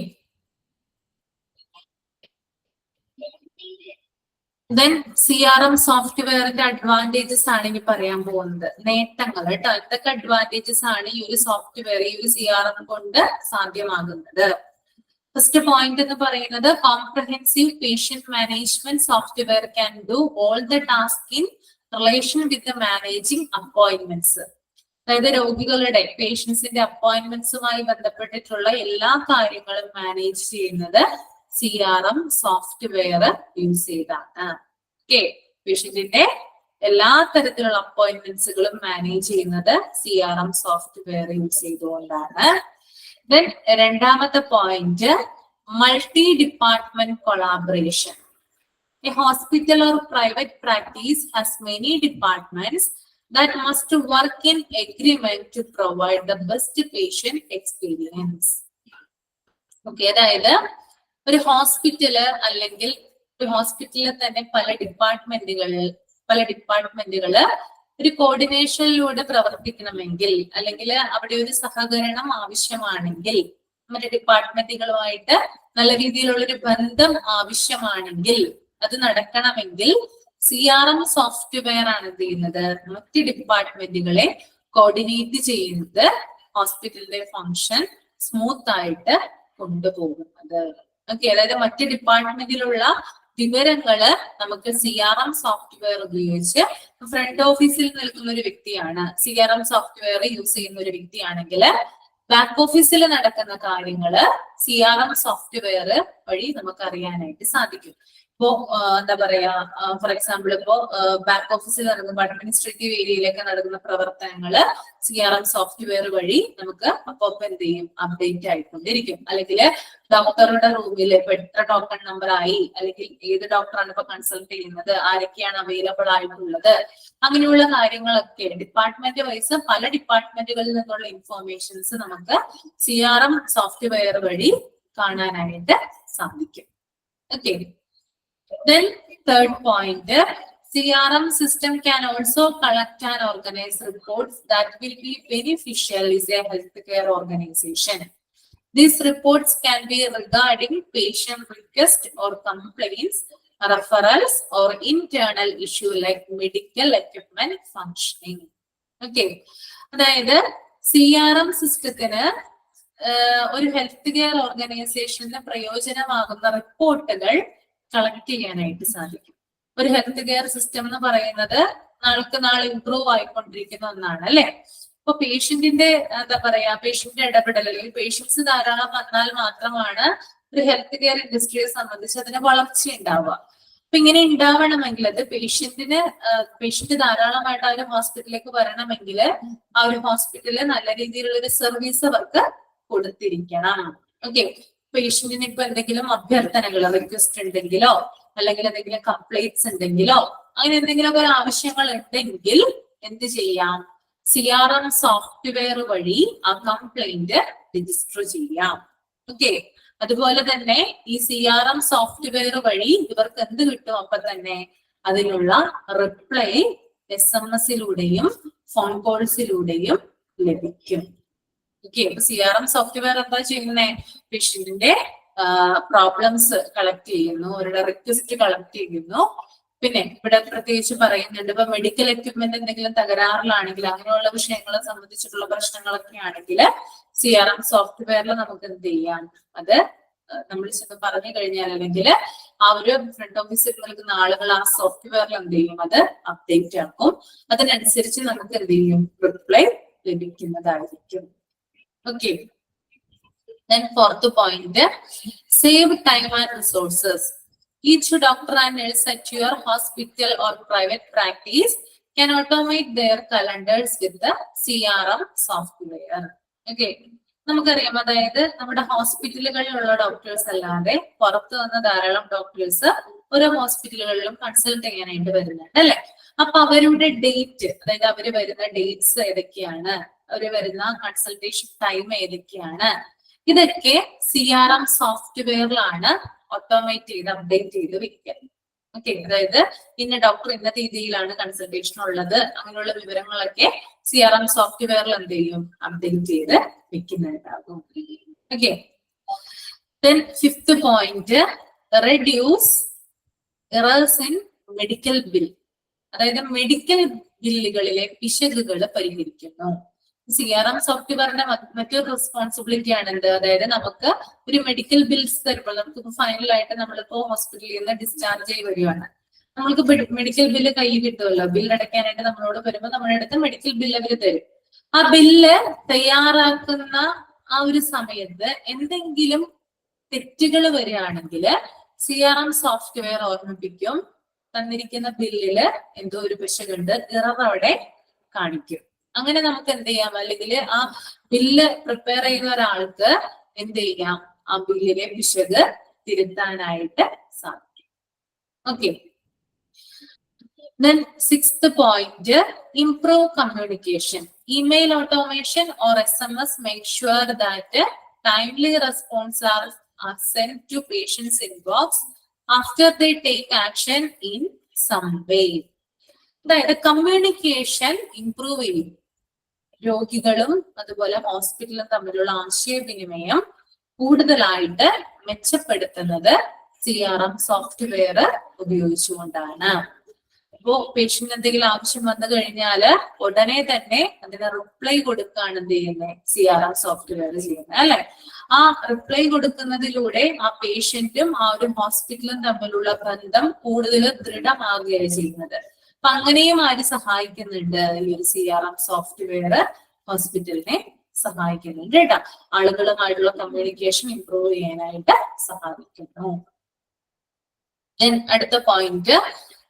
ദെൻ CRM സോഫ്റ്റ്വെയറിന്റെ അഡ്വാൻറ്റേജസ് ആണ് ഇനി പറയാൻ പോകുന്നത്. നേട്ടങ്ങൾ കേട്ടോ, എന്തൊക്കെ അഡ്വാൻറ്റേജസ് ആണ് ഈ ഒരു സോഫ്റ്റ്വെയർ, ഈ ഒരു CRM കൊണ്ട് സാധ്യമാകുന്നത്. ഫസ്റ്റ് പോയിന്റ് എന്ന് പറയുന്നത് comprehensive patient management software can do all the task in relation with managing appointments. അതായത് രോഗികളുടെ പേഷ്യൻസിന്റെ അപ്പോയിന്റ്മെന്റ്സുമായി ബന്ധപ്പെട്ടിട്ടുള്ള എല്ലാ കാര്യങ്ങളും മാനേജ് ചെയ്യുന്നത് CRM സോഫ്റ്റ്വെയർ യൂസ് ചെയ്താണ്. ഓക്കെ, പേഷ്യന്റിന്റെ എല്ലാ തരത്തിലുള്ള അപ്പോയിന്റ്മെന്റ്സുകളും മാനേജ് ചെയ്യുന്നത് CRM സോഫ്റ്റ്വെയർ യൂസ് ചെയ്തുകൊണ്ടാണ്. ദെൻ രണ്ടാമത്തെ point multi department collaboration. A hospital or private practice has many departments that must work in agreement to provide the best patient experience. Okay, അതായത് ഒരു hospital അല്ലെങ്കിൽ ഒരു ഹോസ്പിറ്റലിൽ തന്നെ പല ഡിപ്പാർട്ട്മെന്റുകള് ഒരു കോർഡിനേഷനിലൂടെ പ്രവർത്തിക്കണമെങ്കിൽ, അല്ലെങ്കിൽ അവിടെ ഒരു സഹകരണം ആവശ്യമാണെങ്കിൽ, മറ്റു ഡിപ്പാർട്ട്മെന്റുകളുമായിട്ട് നല്ല രീതിയിലുള്ള ഒരു ബന്ധം ആവശ്യമാണെങ്കിൽ, അത് നടക്കണമെങ്കിൽ CRM സോഫ്റ്റ്വെയർ ആണ് എന്ത് ചെയ്യുന്നത്, മറ്റ് ഡിപ്പാർട്ട്മെന്റുകളെ കോർഡിനേറ്റ് ചെയ്യുന്നത്, ഹോസ്പിറ്റലിന്റെ ഫങ്ഷൻ സ്മൂത്ത് ആയിട്ട് കൊണ്ടുപോകുന്നത്. ഓക്കെ, അതായത് മറ്റ് ഡിപ്പാർട്ട്മെന്റിലുള്ള വിവരങ്ങള് നമുക്ക് CRM സോഫ്റ്റ്വെയർ ഉപയോഗിച്ച്, ഫ്രണ്ട് ഓഫീസിൽ നിൽക്കുന്ന ഒരു വ്യക്തിയാണ് CRM സോഫ്റ്റ്വെയർ യൂസ് ചെയ്യുന്ന ഒരു വ്യക്തിയാണെങ്കിൽ, ബാക്ക് ഓഫീസിൽ നടക്കുന്ന കാര്യങ്ങള് CRM സോഫ്റ്റ്വെയർ വഴി നമുക്ക് അറിയാനായിട്ട് സാധിക്കും. ഇപ്പോ എന്താ പറയാ, ഫോർ എക്സാമ്പിൾ ഇപ്പോ ബാക്ക് ഓഫീസിൽ നടക്കുന്ന അഡ്മിനിസ്ട്രേറ്റീവ് ഏരിയയിലൊക്കെ നടക്കുന്ന പ്രവർത്തനങ്ങള് CRM സോഫ്റ്റ്വെയർ വഴി നമുക്ക് അപ്പോൾ എന്ത് ചെയ്യും, അപ്ഡേറ്റ് ആയിക്കൊണ്ടിരിക്കും. അല്ലെങ്കിൽ ഡോക്ടറുടെ റൂമിൽ ഇപ്പൊ എത്ര ടോക്കൺ നമ്പർ ആയി, അല്ലെങ്കിൽ ഏത് ഡോക്ടറാണ് ഇപ്പൊ കൺസൾട്ട് ചെയ്യുന്നത്, ആരൊക്കെയാണ് അവൈലബിൾ ആയിട്ടുള്ളത്, അങ്ങനെയുള്ള കാര്യങ്ങളൊക്കെ ഡിപ്പാർട്ട്മെന്റ് വൈസ് പല ഡിപ്പാർട്ട്മെന്റുകളിൽ നിന്നുള്ള ഇൻഫോർമേഷൻസ് നമുക്ക് CRM സോഫ്റ്റ്വെയർ വഴി കാണാനായിട്ട് സാധിക്കും. Okay, then third point, CRM system can also collect and organize reports that will be beneficial as a healthcare organization. These reports can be regarding patient requests or complaints, referrals, or internal issue like medical equipment functioning. Okay, അതായത് CRM സിസ്റ്റത്തിന് ഒരു health care ഓർഗനൈസേഷന് പ്രയോജനമാകുന്ന റിപ്പോർട്ടുകൾ collect ചെയ്യാനായിട്ട് സാധിക്കും. ഒരു health care system എന്ന് പറയുന്നത് നാൾക്ക് നാൾ ഇംപ്രൂവ് ആയിക്കൊണ്ടിരിക്കുന്ന ഒന്നാണ്, അല്ലെ? അപ്പൊ പേഷ്യന്റിന്റെ എന്താ പറയാ, പേഷ്യന്റ് ഇടപെടൽ അല്ലെങ്കിൽ പേഷ്യൻസ് ധാരാളം വന്നാൽ മാത്രമാണ് ഒരു ഹെൽത്ത് കെയർ ഇൻഡസ്ട്രിയെ സംബന്ധിച്ച് അതിന് വളർച്ച ഉണ്ടാവുക. അപ്പൊ ഇങ്ങനെ ഉണ്ടാവണമെങ്കിൽ, അത് പേഷ്യന്റ് ധാരാളമായിട്ട് ആ ഒരു ഹോസ്പിറ്റലിലേക്ക് വരണമെങ്കിൽ ആ ഒരു ഹോസ്പിറ്റലിൽ നല്ല രീതിയിലുള്ള ഒരു സർവീസ് അവർക്ക് കൊടുത്തിരിക്കണം. ഓക്കെ, പേഷ്യന്റിന് ഇപ്പൊ എന്തെങ്കിലും അഭ്യർത്ഥനകളോ റിക്വസ്റ്റ് ഉണ്ടെങ്കിലോ, അല്ലെങ്കിൽ എന്തെങ്കിലും കംപ്ലൈന്റ്സ് ഉണ്ടെങ്കിലോ, അങ്ങനെ എന്തെങ്കിലും ഒരു ആവശ്യങ്ങൾ ഉണ്ടെങ്കിൽ എന്ത് ചെയ്യാം, CRM സോഫ്റ്റ്വെയർ വഴി ആ കംപ്ലൈന്റ് രജിസ്റ്റർ ചെയ്യാം. ഓക്കെ, അതുപോലെ തന്നെ ഈ CRM സോഫ്റ്റ്വെയർ വഴി ഇവർക്ക് എന്ത് കിട്ടും, അപ്പൊ തന്നെ അതിനുള്ള റിപ്ലൈ SMS-ലൂടെയും ഫോൺ കോൾസിലൂടെയും ലഭിക്കും. ഓക്കെ, അപ്പൊ CRM സോഫ്റ്റ്വെയർ എന്താ ചെയ്യുന്നത്, പേഷ്യന്റിന്റെ പ്രോബ്ലംസ് കളക്ട് ചെയ്യുന്നു, അവരുടെ റിക്വസ്റ്റ് കളക്ട് ചെയ്യുന്നു. പിന്നെ ഇവിടെ പ്രത്യേകിച്ച് പറയുന്നുണ്ട്, ഇപ്പൊ മെഡിക്കൽ എക്യുപ്മെന്റ് എന്തെങ്കിലും തകരാറിലാണെങ്കിൽ, അങ്ങനെയുള്ള വിഷയങ്ങളെ സംബന്ധിച്ചിട്ടുള്ള പ്രശ്നങ്ങളൊക്കെ ആണെങ്കിൽ CRM സോഫ്റ്റ്വെയറിൽ നമുക്ക് എന്ത് ചെയ്യാം, അത് നമ്മൾ ചെന്ന് പറഞ്ഞു കഴിഞ്ഞാൽ, അല്ലെങ്കിൽ ആ ഒരു ഫ്രണ്ട് ഓഫീസിൽ നൽകുന്ന ആളുകൾ ആ സോഫ്റ്റ്വെയറിൽ എന്ത് ചെയ്യും, അത് അപ്ഡേറ്റ് ആക്കും. അതിനനുസരിച്ച് നമുക്ക് എന്ത് ചെയ്യും, റിപ്ലൈ ലഭിക്കുന്നതായിരിക്കും. Okay, then fourth point, save time and resources. Each doctor and nurse at your hospital or private practice can automate their calendars with the CRM software. Okay, നമുക്കറിയാം, അതായത് നമ്മുടെ ഹോസ്പിറ്റലുകളിലുള്ള ഡോക്ടേഴ്സ് അല്ലാതെ പുറത്തു വന്ന ധാരാളം ഡോക്ടേഴ്സ് ഓരോ ഹോസ്പിറ്റലുകളിലും കൺസൾട്ട് ചെയ്യാനായിട്ട് വരുന്നുണ്ട്, അല്ലെ? അപ്പൊ അവരുടെ ഡേറ്റ്, അതായത് അവര് വരുന്ന ഡേറ്റ്സ് ഏതൊക്കെയാണ്, അവര് വരുന്ന കൺസൾട്ടേഷൻ ടൈം ഏതൊക്കെയാണ്, ഇതൊക്കെ CRM സോഫ്റ്റ്വെയറിലാണ് ഓട്ടോമേറ്റ് ചെയ്ത് അപ്ഡേറ്റ് ചെയ്ത് വെക്കുക. ഓക്കെ, അതായത് ഇന്ന ഡോക്ടർ ഇന്ന രീതിയിലാണ് കൺസൾട്ടേഷൻ ഉള്ളത്, അങ്ങനെയുള്ള വിവരങ്ങളൊക്കെ CRM സോഫ്റ്റ്വെയറിൽ എന്ത് ചെയ്യും, അപ്ഡേറ്റ് ചെയ്ത് വെക്കുന്നുണ്ടാകും. Okay, then fifth point, reduce errors in medical bill, അതായത് മെഡിക്കൽ ബില്ലുകളിലെ പിശകുകൾ പരിഹരിക്കുന്നു. CRM സോഫ്റ്റ്വെയറിന്റെ മറ്റൊരു റെസ്പോൺസിബിലിറ്റി ആണ് എന്ത്, അതായത് നമുക്ക് ഒരു മെഡിക്കൽ ബിൽസ് തരുമ്പോൾ നമുക്ക് ഫൈനലായിട്ട് നമ്മളിപ്പോ ഹോസ്പിറ്റലിൽ നിന്ന് ഡിസ്ചാർജ് ചെയ്ത് വരികയാണ്, നമ്മൾക്ക് മെഡിക്കൽ ബില്ല് കൈ കിട്ടുമല്ലോ. ബില്ല് അടയ്ക്കാനായിട്ട് നമ്മളോട് വരുമ്പോൾ നമ്മുടെ അടുത്ത് മെഡിക്കൽ ബില്ല് അവർ തരും. ആ ബില്ല് തയ്യാറാക്കുന്ന ആ ഒരു സമയത്ത് എന്തെങ്കിലും തെറ്റുകൾ വരികയാണെങ്കിൽ CRM സോഫ്റ്റ്വെയർ ഓർമ്മിപ്പിക്കും, തന്നിരിക്കുന്ന ബില്ലില് എന്തോ ഒരു പിശകുണ്ട്, എറർ അവിടെ കാണിക്കും. അങ്ങനെ നമുക്ക് എന്ത് ചെയ്യാം, അല്ലെങ്കിൽ ആ ബില്ല് പ്രിപ്പയർ ചെയ്യുന്ന ഒരാൾക്ക് എന്ത് ചെയ്യാം, ആ ബില്ലിലെ പിശക് തിരുത്താനായിട്ട് സാധിക്കും. Okay. Then 6th point, improve communication. Email automation or SMS make sure that timely response are sent to patients' inbox after they take action in some way. അതായത് കമ്മ്യൂണിക്കേഷൻ ഇംപ്രൂവ് ചെയ്യും. രോഗികളും അതുപോലെ ഹോസ്പിറ്റലും തമ്മിലുള്ള ആശയവിനിമയം കൂടുതലായിട്ട് മെച്ചപ്പെടുത്തുന്നത് CRM സോഫ്റ്റ്വെയർ ഉപയോഗിച്ചുകൊണ്ടാണ്. ഇപ്പോ പേഷ്യന്റ് എന്തെങ്കിലും ആവശ്യം വന്നു കഴിഞ്ഞാല് ഉടനെ തന്നെ അതിന് റിപ്ലൈ കൊടുക്കുകയാണ് എന്ത് ചെയ്യുന്നത്, CRM സോഫ്റ്റ്വെയർ ചെയ്യുന്നത് അല്ലെ. ആ റിപ്ലൈ കൊടുക്കുന്നതിലൂടെ ആ പേഷ്യന്റും ആ ഒരു ഹോസ്പിറ്റലും തമ്മിലുള്ള ബന്ധം കൂടുതൽ ദൃഢമാകുകയാണ് ചെയ്യുന്നത്. അപ്പൊ അങ്ങനെയും ആര് സഹായിക്കുന്നുണ്ട്, ഈ ഒരു CRM സോഫ്റ്റ്വെയർ ഹോസ്പിറ്റലിനെ സഹായിക്കുന്നുണ്ട് കേട്ടോ. ആളുകളുമായിട്ടുള്ള കമ്മ്യൂണിക്കേഷൻ ഇംപ്രൂവ് ചെയ്യാനായിട്ട് സഹായിക്കുന്നു. അടുത്ത point,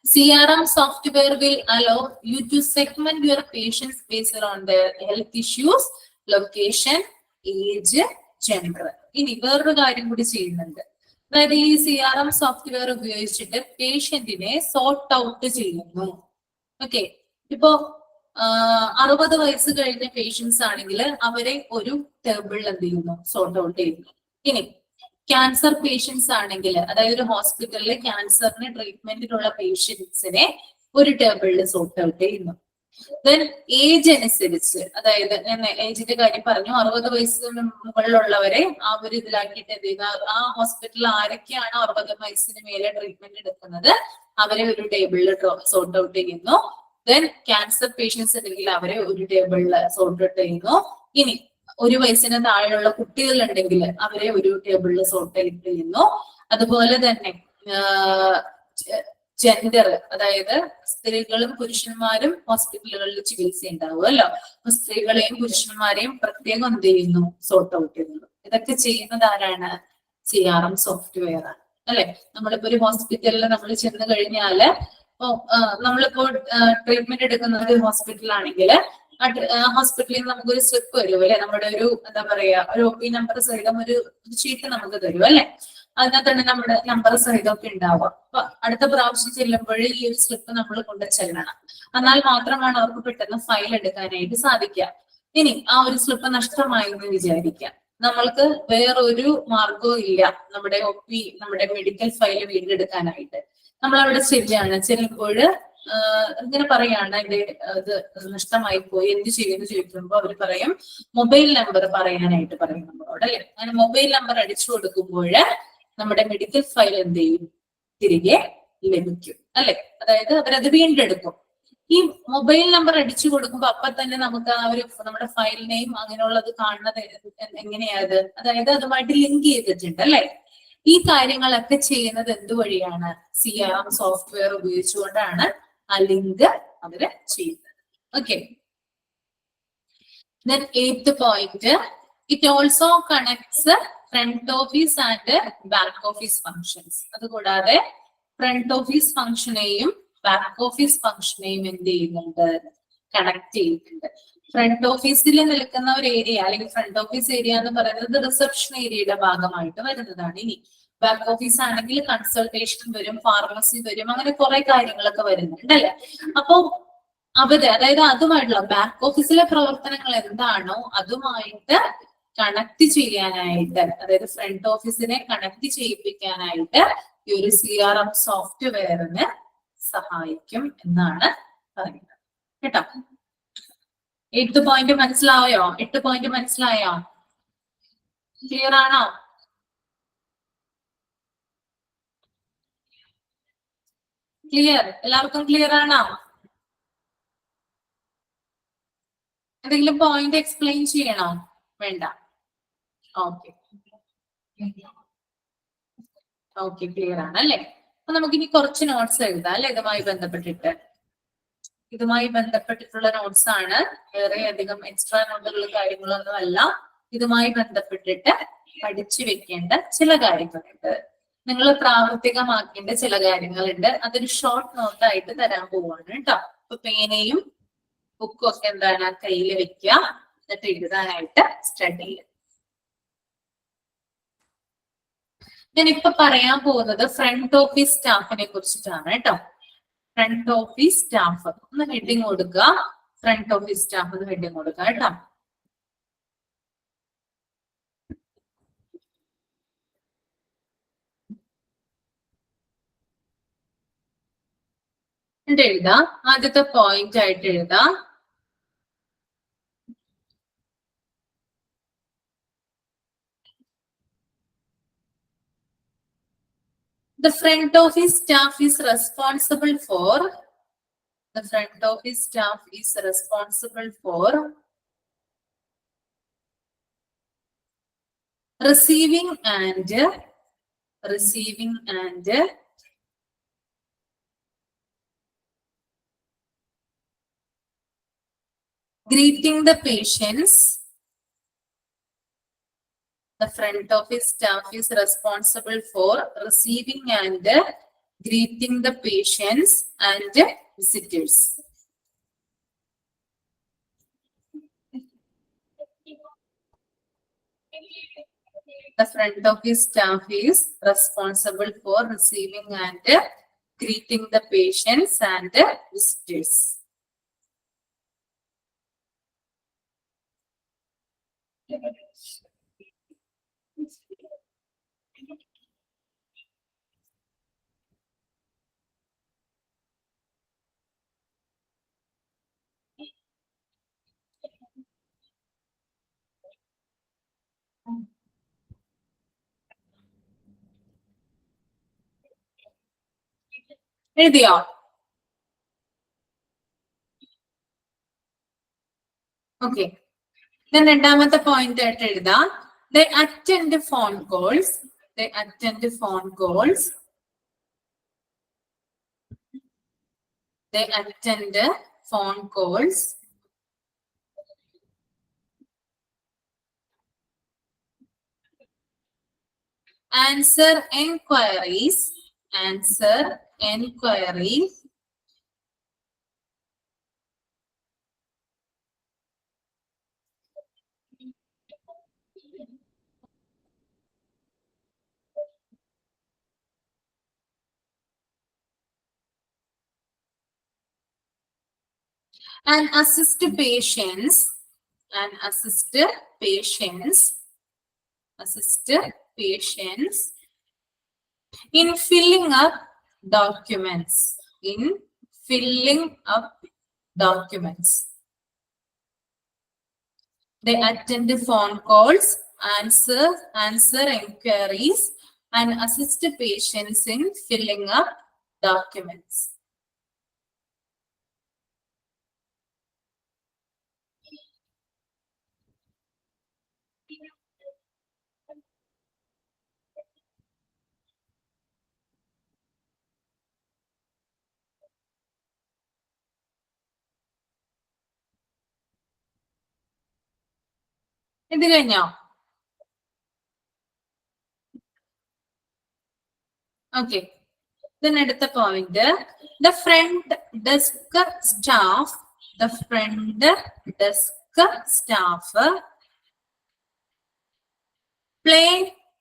CRM software will allow you to segment your patients based on their health issues, location, age, gender. ഇനി വേറൊരു കാര്യം കൂടി ചെയ്യുന്നുണ്ട്. അതായത് ഈ CRM സോഫ്റ്റ്വെയർ ഉപയോഗിച്ചിട്ട് പേഷ്യന്റിനെ സോർട്ട് ഔട്ട് ചെയ്യുന്നു. ഓക്കെ. ഇപ്പോ 60 വയസ്സ് കഴിഞ്ഞ പേഷ്യൻസ് ആണെങ്കിൽ അവരെ ഒരു ടേബിളിൽ എന്ത് ചെയ്യുന്നു, സോർട്ട് ഔട്ട് ചെയ്യുന്നു. ഇനി ക്യാൻസർ പേഷ്യൻസ് ആണെങ്കിൽ, അതായത് ഒരു ഹോസ്പിറ്റലിലെ ക്യാൻസറിന് ട്രീറ്റ്മെന്റിനുള്ള പേഷ്യൻസിനെ ഒരു ടേബിളിൽ സോർട്ട് ഔട്ട് ചെയ്യുന്നു. ദെൻ ഏജ് അനുസരിച്ച്, അതായത് ഞാൻ ഏജിന്റെ കാര്യം പറഞ്ഞു, 60 വയസ്സിന് മുകളിലുള്ളവരെ ആ ഒരു ഇതിലാക്കിയിട്ട് എന്ത് ചെയ്യുന്ന, ആ ഹോസ്പിറ്റലിൽ ആരൊക്കെയാണ് 60 വയസ്സിന് മേലെ ട്രീറ്റ്മെന്റ് എടുക്കുന്നത് അവരെ ഒരു ടേബിളിൽ സോർട്ട് ഔട്ട് ചെയ്യുന്നു. ദെൻ ക്യാൻസർ പേഷ്യൻസ് ഉണ്ടെങ്കിൽ അവരെ ഒരു ടേബിളിൽ സോർട്ട് ഔട്ട് ചെയ്യുന്നു. ഇനി 1 വയസ്സിന് താഴെയുള്ള കുട്ടികൾ ഉണ്ടെങ്കിൽ അവരെ ഒരു ടേബിളിൽ സോർട്ട് ഔട്ട് ചെയ്യുന്നു. അതുപോലെ തന്നെ ജെൻഡർ, അതായത് സ്ത്രീകളും പുരുഷന്മാരും ഹോസ്പിറ്റലുകളിൽ ചികിത്സ ഉണ്ടാവുമല്ലോ, അപ്പൊ സ്ത്രീകളെയും പുരുഷന്മാരെയും പ്രത്യേകം എന്ത് ചെയ്യുന്നു, സോർട്ട് ഔട്ട് ചെയ്യുന്നു. ഇതൊക്കെ ചെയ്യുന്നത് ആരാണ്, CRM സോഫ്റ്റ്വെയർ ആണ് അല്ലെ. നമ്മളിപ്പോ ഒരു ഹോസ്പിറ്റലിൽ നമ്മൾ ചെന്ന് കഴിഞ്ഞാല്, നമ്മളിപ്പോ ട്രീറ്റ്മെന്റ് എടുക്കുന്ന ഒരു ഹോസ്പിറ്റലാണെങ്കിൽ ഹോസ്പിറ്റലിൽ നിന്ന് നമുക്കൊരു സ്ലിപ്പ് വരും അല്ലെ, നമ്മുടെ ഒരു എന്താ പറയാ, ഒരു OP നമ്പർ സഹിതം ഒരു ഷീറ്റ് നമുക്ക് തരും അല്ലെ. അതിനകത്താണ് നമ്മുടെ നമ്പർ സഹിതമൊക്കെ ഉണ്ടാവുക. അപ്പൊ അടുത്ത പ്രാവശ്യം ചെല്ലുമ്പോൾ ഈ ഒരു സ്ലിപ്പ് നമ്മൾ കൊണ്ട് ചെല്ലണം. എന്നാൽ മാത്രമാണ് അവർക്ക് പെട്ടെന്ന് ഫയൽ എടുക്കാനായിട്ട് സാധിക്കുക. ഇനി ആ ഒരു സ്ലിപ്പ് നഷ്ടമായി എന്ന് വിചാരിക്കാം, നമ്മൾക്ക് വേറൊരു മാർഗവും ഇല്ല നമ്മുടെ OP, നമ്മുടെ മെഡിക്കൽ ഫയൽ വീണ്ടെടുക്കാനായിട്ട്. നമ്മൾ അവിടെ ചെല്ലുമ്പോൾ ഇങ്ങനെ പറയാണ്, എന്റെ ഇത് നഷ്ടമായി പോയി, എന്ത് ചെയ്യുമെന്ന് ചോദിക്കുമ്പോൾ അവർ പറയും മൊബൈൽ നമ്പർ പറയാനായിട്ട് പറയും നമ്മളോട് അല്ലെ. അങ്ങനെ മൊബൈൽ നമ്പർ അടിച്ചു കൊടുക്കുമ്പോൾ നമ്മുടെ മെഡിക്കൽ ഫയൽ എന്ത് ചെയ്യും, തിരികെ ലഭിക്കും അല്ലെ. അതായത് അവരത് വീണ്ടെടുക്കും. ഈ മൊബൈൽ നമ്പർ അടിച്ചു കൊടുക്കുമ്പോൾ അപ്പൊ തന്നെ നമുക്ക് ആ ഒരു നമ്മുടെ ഫയൽ നെയിം അങ്ങനെയുള്ളത് കാണുന്നത് എങ്ങനെയാത്, അതായത് അതുമായിട്ട് ലിങ്ക് ചെയ്തിട്ടുണ്ട് അല്ലെ. ഈ കാര്യങ്ങളൊക്കെ ചെയ്യുന്നത് എന്തുവഴിയാണ്, CRM സോഫ്റ്റ്വെയർ ഉപയോഗിച്ചുകൊണ്ടാണ് ആ ലിങ്ക് അവര് ചെയ്യുന്നത്. Okay. Then 8th point, it also connects front office and back office functions. അതുകൂടാതെ ഫ്രണ്ട് ഓഫീസ് ഫംഗ്ഷനെയും ബാക്ക് ഓഫീസ് ഫംഗ്ഷനെയും എന്ത് ചെയ്യുന്നുണ്ട്, കണക്ട് ചെയ്തിട്ടുണ്ട്. ഫ്രണ്ട് ഓഫീസിൽ നിൽക്കുന്ന ഒരു ഏരിയ, അല്ലെങ്കിൽ ഫ്രണ്ട് ഓഫീസ് ഏരിയ എന്ന് പറയുന്നത് റിസപ്ഷൻ ഏരിയയുടെ ഭാഗമായിട്ട് വരുന്നതാണ്. ഇനി ബാക്ക് ഓഫീസ് ആണെങ്കിൽ കൺസൾട്ടേഷൻ വരും, ഫാർമസി വരും, അങ്ങനെ കുറെ കാര്യങ്ങളൊക്കെ വരുന്നുണ്ട് അല്ലെ. അപ്പൊ അതായത് അതുമായിട്ടുള്ള ബാക്ക് ഓഫീസിലെ പ്രവർത്തനങ്ങൾ എന്താണോ അതുമായിട്ട് കണക്ട് ചെയ്യാനായിട്ട്, അതായത് ഫ്രണ്ട് ഓഫീസിനെ കണക്ട് ചെയ്യിപ്പിക്കാനായിട്ട് ഈ ഒരു CRM സോഫ്റ്റ്വെയറിന് സഹായിക്കും എന്നാണ് പറയുന്നത് കേട്ടോ. 8th പോയിന്റ് മനസ്സിലായോ? 8 പോയിന്റ് മനസ്സിലായോ? ക്ലിയർ ആണോ? ക്ലിയർ? എല്ലാവർക്കും ക്ലിയർ ആണോ? എന്തെങ്കിലും പോയിന്റ് എക്സ്പ്ലെയിൻ ചെയ്യണോ? വേണ്ട. ഓക്കെ ഓക്കെ, ക്ലിയർ ആണ് അല്ലേ? അപ്പൊ നമുക്കിനി കുറച്ച് നോട്ട്സ് എഴുതാം അല്ലെ ഇതുമായി ബന്ധപ്പെട്ടിട്ട്. ഇതുമായി ബന്ധപ്പെട്ടിട്ടുള്ള നോട്ട്സ് ആണ്. വേറെ അധികം എക്സ്ട്രാ നോട്ടുകളും കാര്യങ്ങളൊന്നും അല്ല. ഇതുമായി ബന്ധപ്പെട്ടിട്ട് പഠിച്ചു വെക്കേണ്ട ചില കാര്യങ്ങളുണ്ട്. നിങ്ങൾ പ്രാവർത്തികമാക്കേണ്ട ചില കാര്യങ്ങളുണ്ട്. അതൊരു ഷോർട്ട് നോട്ടായിട്ട് തരാൻ പോവാണ് കേട്ടോ. അപ്പൊ പേനയും ബുക്കും ഒക്കെ എന്താണ് കയ്യിൽ വെക്കുക, എന്നിട്ട് എഴുതാനായിട്ട് സ്റ്റാർട്ട് ചെയ്യുക. ഞാനിപ്പോ പറയാൻ പോകുന്നത് ഫ്രണ്ട് ഓഫീസ് സ്റ്റാഫിനെ കുറിച്ചിട്ടാണ് കേട്ടോ. ഫ്രണ്ട് ഓഫീസ് സ്റ്റാഫ് ഒന്ന് ഹെഡിങ് കൊടുക്കുക. ഫ്രണ്ട് ഓഫീസ് സ്റ്റാഫ് ഒന്ന് ഹെഡിങ് കൊടുക്കുക കേട്ടോ. എന്നിട്ട് എഴുതാം. ആദ്യത്തെ പോയിന്റ് ആയിട്ട് എഴുതാം. The front office staff is responsible for receiving and greeting the patients. The front office staff is responsible for receiving and greeting the patients and visitors. The front office staff is responsible for receiving and greeting the patients and visitors. എഴുതിയോ? Okay. രണ്ടാമത്തെ point ആയിട്ട് എഴുതാം. They attend phone calls. They attend phone calls. They attend phone calls. Answer enquiries. Answer enquiries. And assist patients. And assist patients. Assist patients in filling up documents. In filling up documents. They attend phone calls, answer enquiries, and assist patients in filling up documents. ഇത് കഴിഞ്ഞോ? Okay. അടുത്ത point, the front desk staff play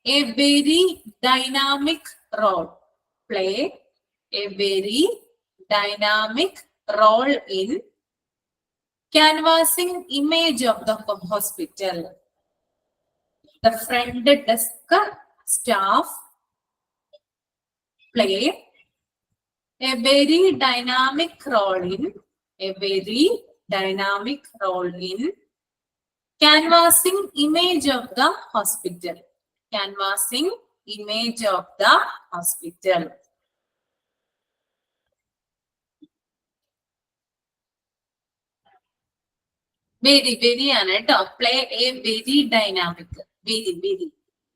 a very dynamic role. Play a very dynamic role in canvassing image of the hospital. The front desk staff play a very dynamic role in canvassing image of the hospital. Canvassing image of the hospital. Very ആണ് കേട്ടോ. Play A very dynamic. Very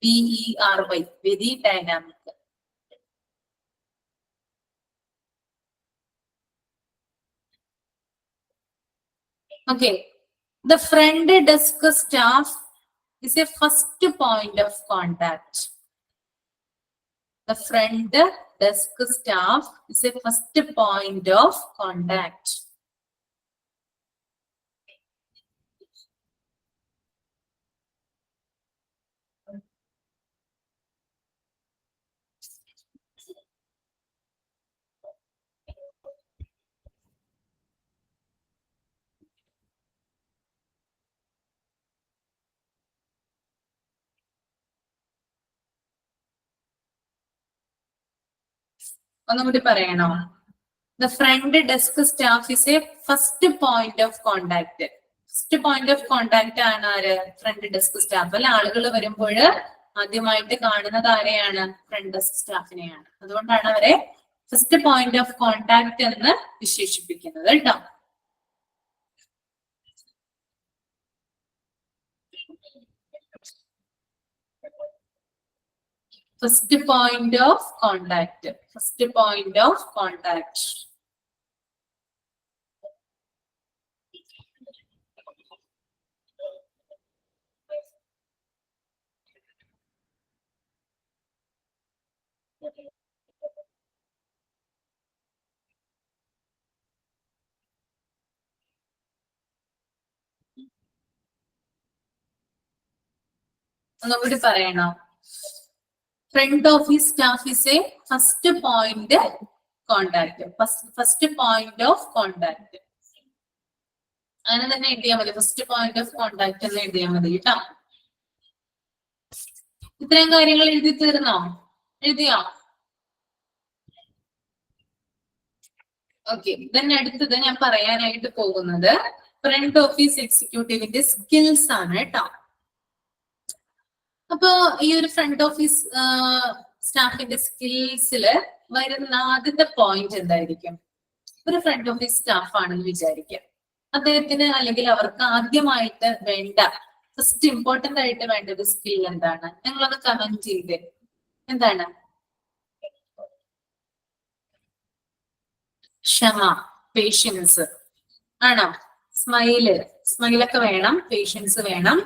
VERY very dynamic. Okay. The front desk staff is a first point of contact. The front desk staff is a first point of contact. ഒന്നുകൂടി പറയണോ? The front desk staff is a first point of contact. First point of contact ആണ് ആര്? Front desk staff. അല്ല, ആളുകൾ വരുമ്പോൾ ആദ്യമായിട്ട് കാണുന്നത് ആരെയാണ്? ഫ്രണ്ട് ഡെസ്ക് സ്റ്റാഫിനെയാണ്. അതുകൊണ്ടാണ് അവരെ ഫസ്റ്റ് പോയിന്റ് ഓഫ് കോണ്ടാക്ട് എന്ന് വിശേഷിപ്പിക്കുന്നത് കേട്ടോ. First point of contact. First point of contact. ഒന്നുകൂടി പറയണോ? Front office staff is a first point contact. First point of contact. അങ്ങനെ തന്നെ എഴുതിയാൽ മതി. ഫസ്റ്റ് പോയിന്റ് ഓഫ് കോണ്ടാക്ട് എന്ന് എഴുതിയാൽ മതി കേട്ടോ. ഇത്രയും കാര്യങ്ങൾ എഴുതി തീർന്നോ? എഴുതിയോ? ഓക്കെ. then അടുത്തത് ഞാൻ പറയാനായിട്ട് പോകുന്നത് ഫ്രണ്ട് ഓഫീസ് എക്സിക്യൂട്ടീവിന്റെ സ്കിൽസ് ആണ് കേട്ടോ. അപ്പൊ ഈ ഒരു ഫ്രണ്ട് ഓഫീസ് സ്റ്റാഫിന്റെ സ്കിൽസില് വരുന്ന ആദ്യത്തെ പോയിന്റ് എന്തായിരിക്കും? ഒരു ഫ്രണ്ട് ഓഫീസ് സ്റ്റാഫ് ആണെന്ന് വിചാരിക്കാം. അദ്ദേഹത്തിന് അല്ലെങ്കിൽ അവർക്ക് ആദ്യമായിട്ട് വേണ്ട, ഫസ്റ്റ് ഇമ്പോർട്ടന്റ് ആയിട്ട് വേണ്ട ഒരു സ്കിൽ എന്താണ്? നിങ്ങളത് കമന്റ് ചെയ്തേ. എന്താണ്? ക്ഷമ, പേഷ്യൻസ് ആണോ? സ്മൈലൊക്കെ വേണം, പേഷ്യൻസ് വേണം.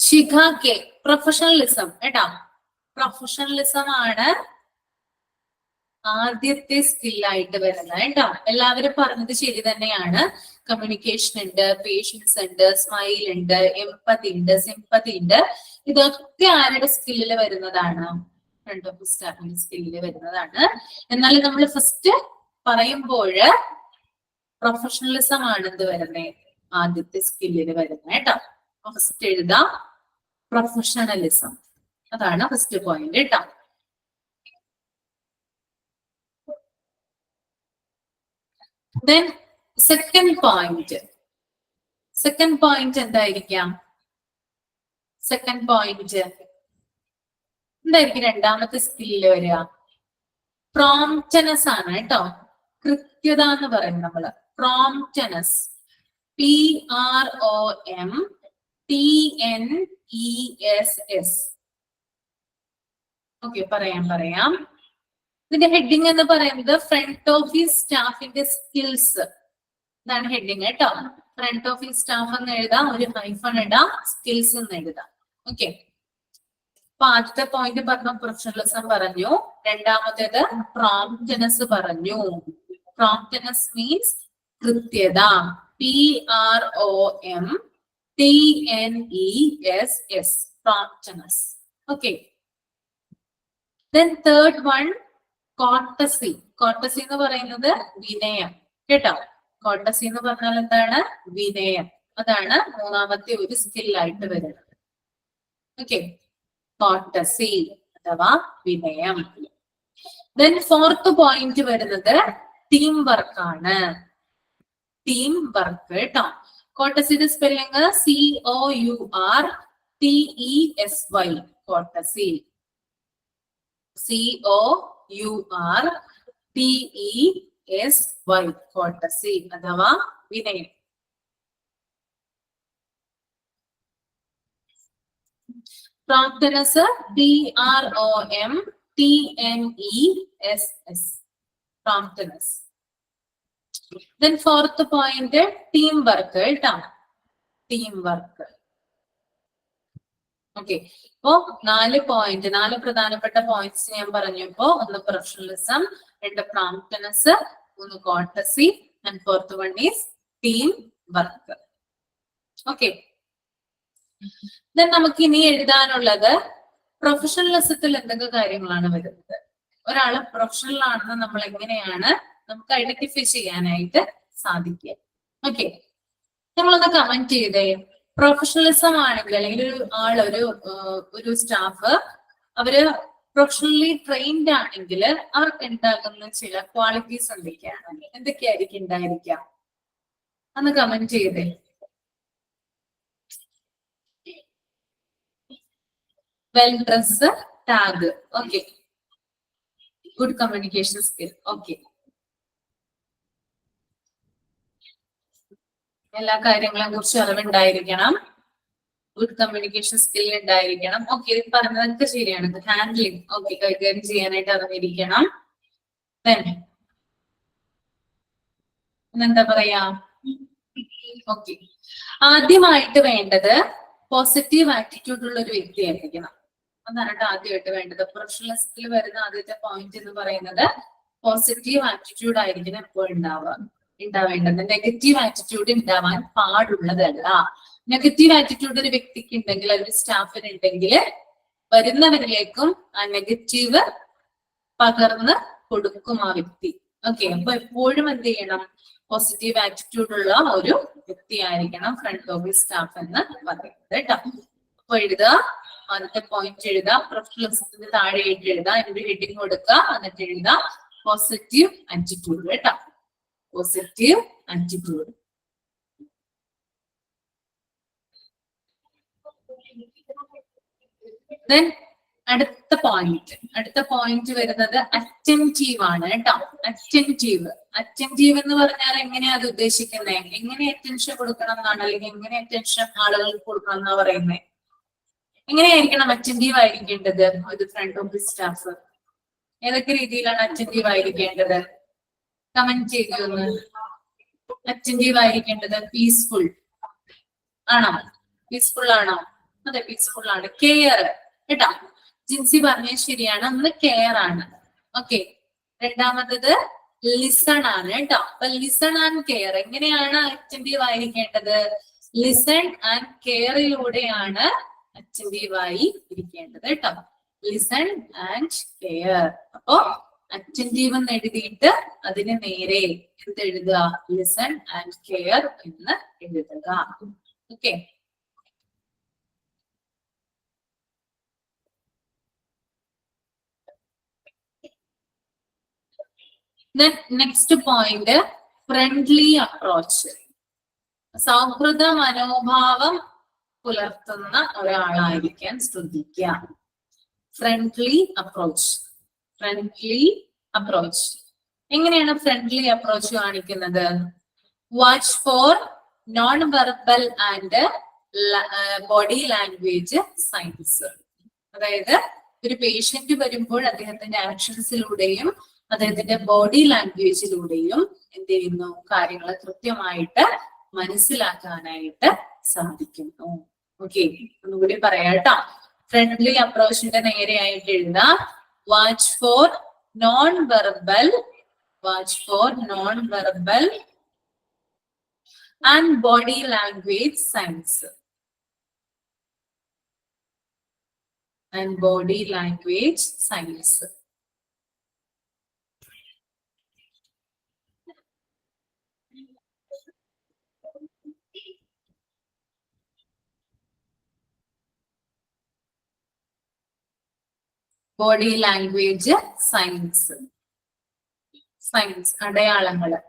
ശിഖ കെ പ്രൊഫഷണലിസം കേട്ടോ. പ്രൊഫഷണലിസം ആണ് ആദ്യത്തെ സ്കില്ലായിട്ട് വരുന്നത് കേട്ടോ. എല്ലാവരും പറഞ്ഞത് ശരി തന്നെയാണ്. കമ്മ്യൂണിക്കേഷൻ ഉണ്ട്, പേഷ്യൻസ് ഉണ്ട്, സ്മൈൽ ഉണ്ട്, എംപതി ഉണ്ട്, സിംപതി ഉണ്ട്. ഇതൊക്കെ ആരുടെ സ്കില്ലിൽ വരുന്നതാണ്? ഫ്രണ്ട് ഓഫീസ് സ്റ്റാഫിന്റെ സ്കില്ലിൽ വരുന്നതാണ്. എന്നാൽ നമ്മൾ ഫസ്റ്റ് പറയുമ്പോൾ പ്രൊഫഷണലിസം ആണ് എന്ത് വരുന്നത്? ആദ്യത്തെ സ്കില്ലിൽ വരുന്നത് കേട്ടോ. ഫസ്റ്റ് എഴുതാം പ്രൊഫഷണലിസം. അതാണ് ഫസ്റ്റ് പോയിന്റ് കേട്ടോ. Then second point എന്തായിരിക്കാം? സെക്കൻഡ് പോയിന്റ് എന്തായിരിക്കും രണ്ടാമത്തെ സ്കില്ല് വരിക? പ്രോംപ്റ്റ്നെസ് ആണ് കേട്ടോ. കൃത്യത എന്ന് പറയും നമ്മള്. പ്രോംപ്റ്റ്നെസ്. PROMPTNESS. ഓക്കെ, പറയാം. ഇതിന്റെ ഹെഡിങ് എന്ന് പറയുന്നത് ഫ്രണ്ട് ഓഫീസ് സ്റ്റാഫിന്റെ സ്കിൽസ്. ഇതാണ് ഹെഡിങ് കേട്ടോ. ഫ്രണ്ട് ഓഫീസ് സ്റ്റാഫ് എന്ന് എഴുതാം, ഒരു ഹൈഫൺ ഇടാം, സ്കിൽസ് എന്ന് എഴുതാം. ഓക്കെ. അപ്പൊ ആദ്യത്തെ പോയിന്റ് പറഞ്ഞു പ്രൊഫഷണലിസം പറഞ്ഞു. രണ്ടാമത്തേത് പ്രോംപ്റ്റ്നെസ് പറഞ്ഞു. പ്രോംപ്റ്റ്നെസ് മീൻസ് കൃത്യത. PROMPTNESS. Promptness. Okay. Then third one, courtesy. Courtesy എന്ന് പറയുന്നത് വിനയം കേട്ടോ. കോർട്ടസി എന്ന് പറഞ്ഞാൽ എന്താണ്? വിനയം. അതാണ് മൂന്നാമത്തെ ഒരു സ്കില്ലായിട്ട് വരുന്നത്. ഓക്കെ, കോർട്ടസി അഥവാ വിനയം. Then ഫോർത്ത് പോയിന്റ് വരുന്നത് ടീം വർക്ക് ആണ്. ടീം വർക്ക് കേട്ടോ. കോർട്ടസിയുടെ spelling COURTESY. Courtesy. COURTESY. Courtesy അഥവാ വിനയം. Promptness, PROMTNESS. Promptness. Then fourth point, teamwork. Teamwork. Okay. അപ്പോ 4 പ്രധാനപ്പെട്ട പോയിന്റ്സ് ഞാൻ പറഞ്ഞു. ഇപ്പോ ഒന്ന് professionalism, 2 പ്രോംപ്റ്റ്നെസ്, 3 courtesy, and fourth one is team work. Okay. Then നമുക്ക് ഇനി എഴുതാനുള്ളത് പ്രൊഫഷണലിസത്തിൽ എന്തൊക്കെ കാര്യങ്ങളാണ് വരുന്നത്. ഒരാള് പ്രൊഫഷണൽ ആണെന്ന് നമ്മൾ എങ്ങനെയാണ് നമുക്ക് ഐഡന്റിഫൈ ചെയ്യാനായിട്ട് സാധിക്കുക. ഓക്കെ, നമ്മളൊന്ന് കമന്റ് ചെയ്തേ. പ്രൊഫഷണലിസം ആണെങ്കിൽ അല്ലെങ്കിൽ ഒരു സ്റ്റാഫ് അവര് പ്രൊഫഷണലി ട്രെയിൻഡ് ആണെങ്കിൽ അവർക്ക് ഉണ്ടാകുന്ന ചില ക്വാളിറ്റീസ് എന്തൊക്കെയായിരിക്കും ഉണ്ടായിരിക്കാം? ഒന്ന് കമന്റ് ചെയ്തേ. Well dress, tag. Okay. Good communication skill. Okay. എല്ലാ കാര്യങ്ങളെ കുറിച്ച് അറിവുണ്ടായിരിക്കണം. ഗുഡ് കമ്മ്യൂണിക്കേഷൻ സ്കിൽ ഉണ്ടായിരിക്കണം. ഓക്കെ, ഇത് പറഞ്ഞതൊക്കെ ശരിയാണ്. ഹാൻഡ്ലിങ്, ഓക്കെ, കൈകാര്യം ചെയ്യാനായിട്ട് അറിഞ്ഞിരിക്കണം. എന്താ പറയാ? ഓക്കെ, ആദ്യമായിട്ട് വേണ്ടത് പോസിറ്റീവ് ആറ്റിറ്റ്യൂഡ് ഉള്ള ഒരു വ്യക്തിയായിരിക്കണം. അതാണ് ആദ്യമായിട്ട് വേണ്ടത്. പ്രൊഫഷണലിസത്തിൽ വരുന്ന ആദ്യത്തെ പോയിന്റ് എന്ന് പറയുന്നത് പോസിറ്റീവ് ആറ്റിറ്റ്യൂഡ് ആയിരിക്കണം എപ്പോഴും ഉണ്ടാവേണ്ടത്. നെഗറ്റീവ് ആറ്റിറ്റ്യൂഡ് ഉണ്ടാവാൻ പാടുള്ളതല്ല. നെഗറ്റീവ് ആറ്റിറ്റ്യൂഡ് ഒരു വ്യക്തിക്ക് ഉണ്ടെങ്കിൽ, ഒരു സ്റ്റാഫിന് ഉണ്ടെങ്കിൽ വരുന്നവരിലേക്കും ആ നെഗറ്റീവ് പകർന്ന് കൊടുക്കും ആ വ്യക്തി. ഓക്കെ, അപ്പൊ എപ്പോഴും എന്ത് ചെയ്യണം? പോസിറ്റീവ് ആറ്റിറ്റ്യൂഡ് ഉള്ള ഒരു വ്യക്തിയായിരിക്കണം ഫ്രണ്ട് ഓഫീസ് സ്റ്റാഫ് എന്ന് പറയുന്നത് കേട്ടോ. അപ്പൊ എഴുതുക, ആദ്യത്തെ പോയിന്റ് എഴുതുക, പ്രൊഫഷണലിസത്തിന് താഴെയായിട്ട് എഴുതുക, അതിന്റെ ഹെഡിങ് കൊടുക്കുക, എന്നിട്ട് എഴുതുക പോസിറ്റീവ് ആറ്റിറ്റ്യൂഡ് കേട്ടോ. Positive attitude. ദെൻ അടുത്ത പോയിന്റ് വരുന്നത് അറ്റൻറ്റീവ് ആണ് കേട്ടോ. അറ്റൻറ്റീവ് എന്ന് പറഞ്ഞാൽ എങ്ങനെയാ അത് ഉദ്ദേശിക്കുന്നത്? എങ്ങനെ അറ്റൻഷൻ കൊടുക്കണം എന്നാണ്, അല്ലെങ്കിൽ എങ്ങനെ അറ്റൻഷൻ ആളുകൾക്ക് കൊടുക്കണം എന്നാ പറയുന്നത്? എങ്ങനെയായിരിക്കണം അറ്റൻറ്റീവ് ആയിരിക്കേണ്ടത് ഒരു ഫ്രണ്ട് ഓഫീസ് സ്റ്റാഫ്? ഏതൊക്കെ രീതിയിലാണ് അറ്റൻറ്റീവ് ആയിരിക്കേണ്ടത്? കമന്റ് ചെയ്തൊന്ന്. അറ്റൻറ്റീവ് ആയിരിക്കേണ്ടത് പീസ്ഫുൾ ആണോ? പീസ്ഫുൾ ആണോ? അതെ, പീസ്ഫുൾ ആണ്. കെയർ കേട്ടോ. ജിൻസി പറഞ്ഞത് ശരിയാണ്. ഒന്ന് കെയർ ആണ്. ഓക്കെ. രണ്ടാമത്തത് ലിസൺ ആണ് കേട്ടോ. അപ്പൊ ലിസൺ ആൻഡ് കെയർ എങ്ങനെയാണ് അറ്റൻറ്റീവ് ആയിരിക്കേണ്ടത്? ലിസൺ ആൻഡ് കെയറിലൂടെയാണ് അറ്റൻറ്റീവ് ആയി ഇരിക്കേണ്ടത് കേട്ടോ. Listen and care. അപ്പോ അറ്റൻറ്റീവ് എന്ന് എഴുതിയിട്ട് അതിന് നേരെ എന്തെഴുതുക? ലിസൺ ആൻഡ് കെയർ എന്ന് എഴുതുക. Okay. Next point friendly approach. സൗഹൃദ മനോഭാവം പുലർത്തുന്ന ഒരാളായിരിക്കാൻ ശ്രദ്ധിക്കുക. Friendly approach. എങ്ങനെയാണ് ഫ്രണ്ട്ലി അപ്രോച്ച് കാണിക്കുന്നത്? Watch for non verbal and body language signs. അതായത് ഒരു പേഷ്യന്റ് വരുമ്പോൾ അദ്ദേഹത്തിന്റെ ആക്ഷൻസിലൂടെയും അദ്ദേഹത്തിന്റെ ബോഡി ലാംഗ്വേജിലൂടെയും എന്ത് ചെയ്യുന്നു? കാര്യങ്ങൾ കൃത്യമായിട്ട് മനസ്സിലാക്കാനായിട്ട് സാധിക്കുന്നു. ഓക്കെ, ഒന്നുകൂടി പറയാം കേട്ടോ. ഫ്രണ്ട്ലി അപ്രോച്ചിന്റെ നേരെയായിട്ട് എഴുതാം. Watch for non verbal and body language science. Body language science. അടയാളങ്ങള്.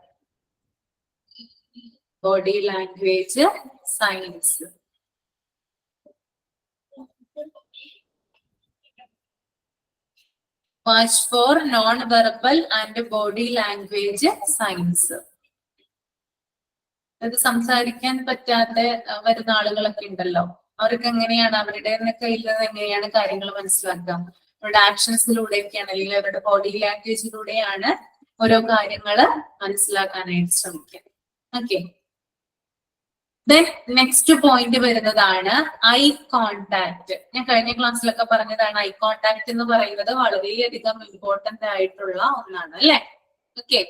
Body language science. Watch for non verbal and body language science. അത് സംസാരിക്കാൻ പറ്റാതെ വരുന്ന ആളുകളൊക്കെ ഉണ്ടല്ലോ. അവർക്ക് എങ്ങനെയാണ് അവരുടെ കയ്യിൽ നിന്ന് എങ്ങനെയാണ് കാര്യങ്ങൾ മനസ്സിലാക്കുക? അവരുടെ ആക്ഷൻസിലൂടെയൊക്കെയാണ്, അല്ലെങ്കിൽ അവരുടെ ബോഡി ലാംഗ്വേജിലൂടെയാണ് ഓരോ കാര്യങ്ങള് മനസ്സിലാക്കാനായിട്ട് ശ്രമിക്കുക. ഓക്കെ, ദെൻ നെക്സ്റ്റ് പോയിന്റ് വരുന്നതാണ് ഐ കോണ്ടാക്ട്. ഞാൻ കഴിഞ്ഞ ക്ലാസ്സിലൊക്കെ പറഞ്ഞതാണ് ഐ കോണ്ടാക്ട് എന്ന് പറയുന്നത് വളരെയധികം ഇമ്പോർട്ടന്റ് ആയിട്ടുള്ള ഒന്നാണ് അല്ലെ? ഓക്കെ,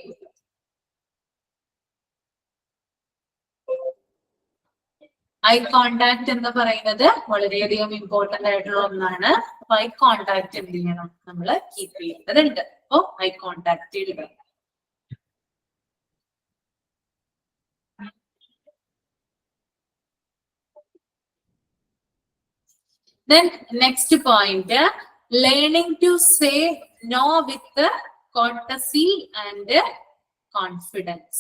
ഐ കോണ്ടാക്ട് എന്ന് പറയുന്നത് വളരെയധികം ഇമ്പോർട്ടന്റ് ആയിട്ടുള്ള ഒന്നാണ്. അപ്പൊ ഐ കോണ്ടാക്ട് എന്ത് ചെയ്യണം? നമ്മൾ കീപ്പ് ചെയ്യേണ്ടതുണ്ട്. അപ്പൊ ഐ കോണ്ടാക്ട് ഇടുക. Then next point, learning to say no with courtesy and confidence.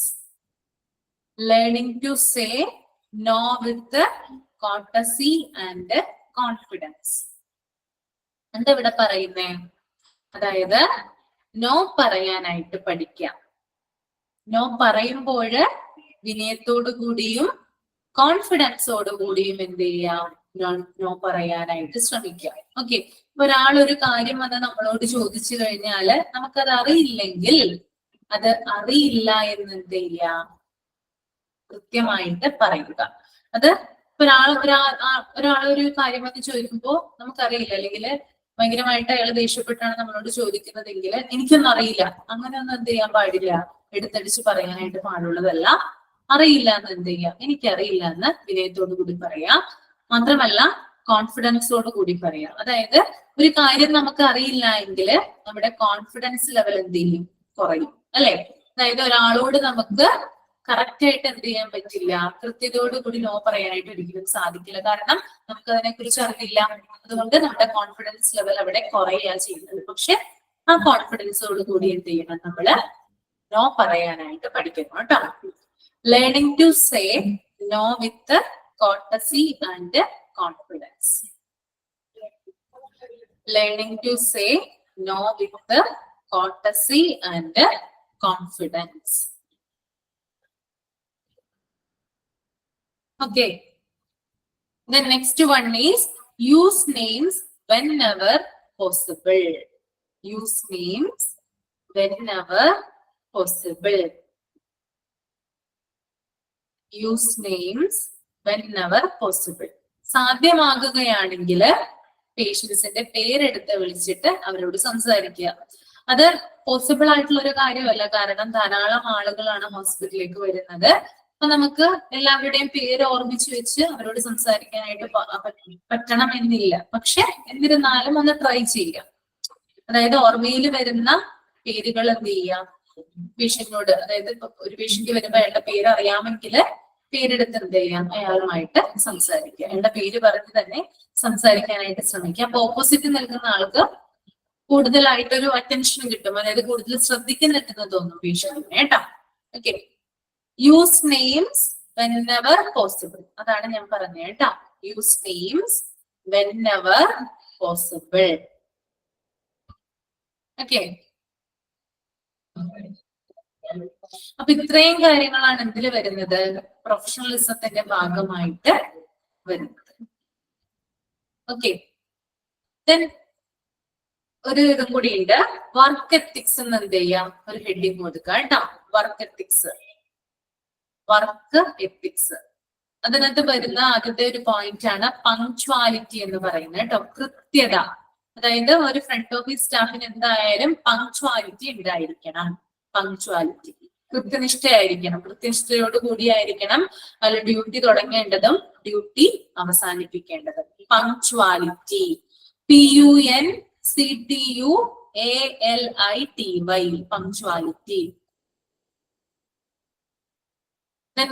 Learning to say no with courtesy and confidence. എന്താ ഇവിടെ പറയുന്നേ? അതായത് നോ പറയാനായിട്ട് പഠിക്കാം. നോ പറയുമ്പോൾ വിനയത്തോടു കൂടിയും കോൺഫിഡൻസോടു കൂടിയും എന്ത് ചെയ്യാം? നോ പറയാനായിട്ട് ശ്രമിക്കാം. ഓക്കെ, ഒരാൾ ഒരു കാര്യം വന്ന് നമ്മളോട് ചോദിച്ചു കഴിഞ്ഞാല് നമുക്കത് അറിയില്ലെങ്കിൽ അത് അറിയില്ല എന്ന് എന്ത് ചെയ്യാം? കൃത്യമായിട്ട് പറയുക. അത് ഒരാൾ ഒരു കാര്യം വന്ന് ചോദിക്കുമ്പോ നമുക്കറിയില്ല, അല്ലെങ്കിൽ ഭയങ്കരമായിട്ട് അയാൾ ദേഷ്യപ്പെട്ടാണ് നമ്മളോട് ചോദിക്കുന്നതെങ്കിൽ എനിക്കൊന്നും അറിയില്ല, അങ്ങനെ ഒന്നും എന്ത് ചെയ്യാൻ പാടില്ല, എടുത്തടിച്ച് പറയാനായിട്ട് പാടുള്ളതല്ല. അറിയില്ല എന്ന് എന്ത് ചെയ്യാം? എനിക്കറിയില്ല എന്ന് വിനയത്തോടു കൂടി പറയാം. മാത്രമല്ല കോൺഫിഡൻസോട് കൂടി പറയാം. അതായത് ഒരു കാര്യം നമുക്ക് അറിയില്ല എങ്കിൽ നമ്മുടെ കോൺഫിഡൻസ് ലെവൽ എന്ത് ചെയ്യും? കുറയും അല്ലെ? അതായത് ഒരാളോട് നമുക്ക് കറക്റ്റ് ആയിട്ട് എന്ത് ചെയ്യാൻ പറ്റില്ല, കൃത്യതയോട് കൂടി നോ പറയാനായിട്ട് ഒരിക്കലും സാധിക്കില്ല. കാരണം നമുക്ക് അതിനെ കുറിച്ച് അറിയില്ല. അതുകൊണ്ട് നമ്മുടെ കോൺഫിഡൻസ് ലെവൽ അവിടെ കുറയുക ചെയ്യുന്നത്. പക്ഷെ ആ കോൺഫിഡൻസോട് കൂടി എന്ത് ചെയ്യണം? നമ്മള് നോ പറയാനായിട്ട് പഠിക്കണം കേട്ടോ. Learning to say no with courtesy and confidence. Learning to say no with courtesy and confidence. Okay. The next one is use names whenever possible. Use names whenever possible. Use names whenever possible. സാധ്യമാകുകയാണെങ്കിൽ പേഷ്യൻസിന്റെ പേരെടുത്ത് വിളിച്ചിട്ട് അവരോട് സംസാരിക്കുക. അത് possible ആയിട്ടുള്ള ഒരു കാര്യമല്ല, കാരണം ധാരാളം ആളുകളാണ് ഹോസ്പിറ്റലിലേക്ക് വരുന്നത്. അപ്പൊ നമുക്ക് എല്ലാവരുടെയും പേര് ഓർമ്മിച്ച് വെച്ച് അവരോട് സംസാരിക്കാനായിട്ട് പറ്റണം എന്നില്ല. പക്ഷെ എന്നിരുന്നാലും ഒന്ന് ട്രൈ ചെയ്യാം. അതായത് ഓർമ്മയിൽ വരുന്ന പേരുകൾ എന്ത് ചെയ്യാം? പേഷ്യന്റിനോട്, അതായത് ഒരു പേഷ്യന്റ് വരുമ്പോ അയാളുടെ പേര് അറിയാമെങ്കിൽ പേരെടുത്ത് എന്ത് ചെയ്യാം? അയാളുമായിട്ട് സംസാരിക്കുക. അയാളുടെ പേര് പറഞ്ഞ് തന്നെ സംസാരിക്കാനായിട്ട് ശ്രമിക്കുക. അപ്പൊ ഓപ്പോസിറ്റ് നിൽക്കുന്ന ആൾക്ക് കൂടുതലായിട്ടൊരു അറ്റൻഷൻ കിട്ടും, അതായത് കൂടുതൽ ശ്രദ്ധിക്കുന്നുണ്ടെന്ന് തോന്നും പേഷ്യന്റിനെ കേട്ടോ. Okay, use names whenever possible. അതാണ് ഞാൻ പറഞ്ഞത് കേട്ടോ. Use names whenever possible. Okay, അപ്പൊ ഇത്രയും കാര്യങ്ങളാണ് എന്തിൽ വരുന്നത്? പ്രൊഫഷണലിസത്തിന്റെ ഭാഗമായിട്ട് വരുന്നത്. ഓക്കെ, ദെൻ ഒരു ഇതും കൂടി ഉണ്ട്, വർക്ക് എത്തിക്സ് എന്ന് എന്ത് ചെയ്യാം? ഒരു ഹെഡിങ് കൊടുക്കുക കേട്ടോ. Work ethics. വർക്ക് എത്തിക്സ് അതിനകത്ത് വരുന്ന ആദ്യത്തെ ഒരു പോയിന്റ് ആണ് പങ്ക്ച്വാലിറ്റി എന്ന് പറയുന്നത് കേട്ടോ. കൃത്യത. അതായത് ഒരു ഫ്രണ്ട് ഓഫീസ് സ്റ്റാഫിന് എന്തായാലും പങ്ക്ച്വാലിറ്റി ഉണ്ടായിരിക്കണം. പങ്ക്ച്വാലിറ്റി, കൃത്യനിഷ്ഠയായിരിക്കണം. കൃത്യനിഷ്ഠയോട് കൂടിയായിരിക്കണം അല്ല ഡ്യൂട്ടി തുടങ്ങേണ്ടതും ഡ്യൂട്ടി അവസാനിപ്പിക്കേണ്ടതും. പങ്ക്ച്വാലിറ്റി. PUNCTUALITY. പങ്ക്ച്വാലിറ്റി.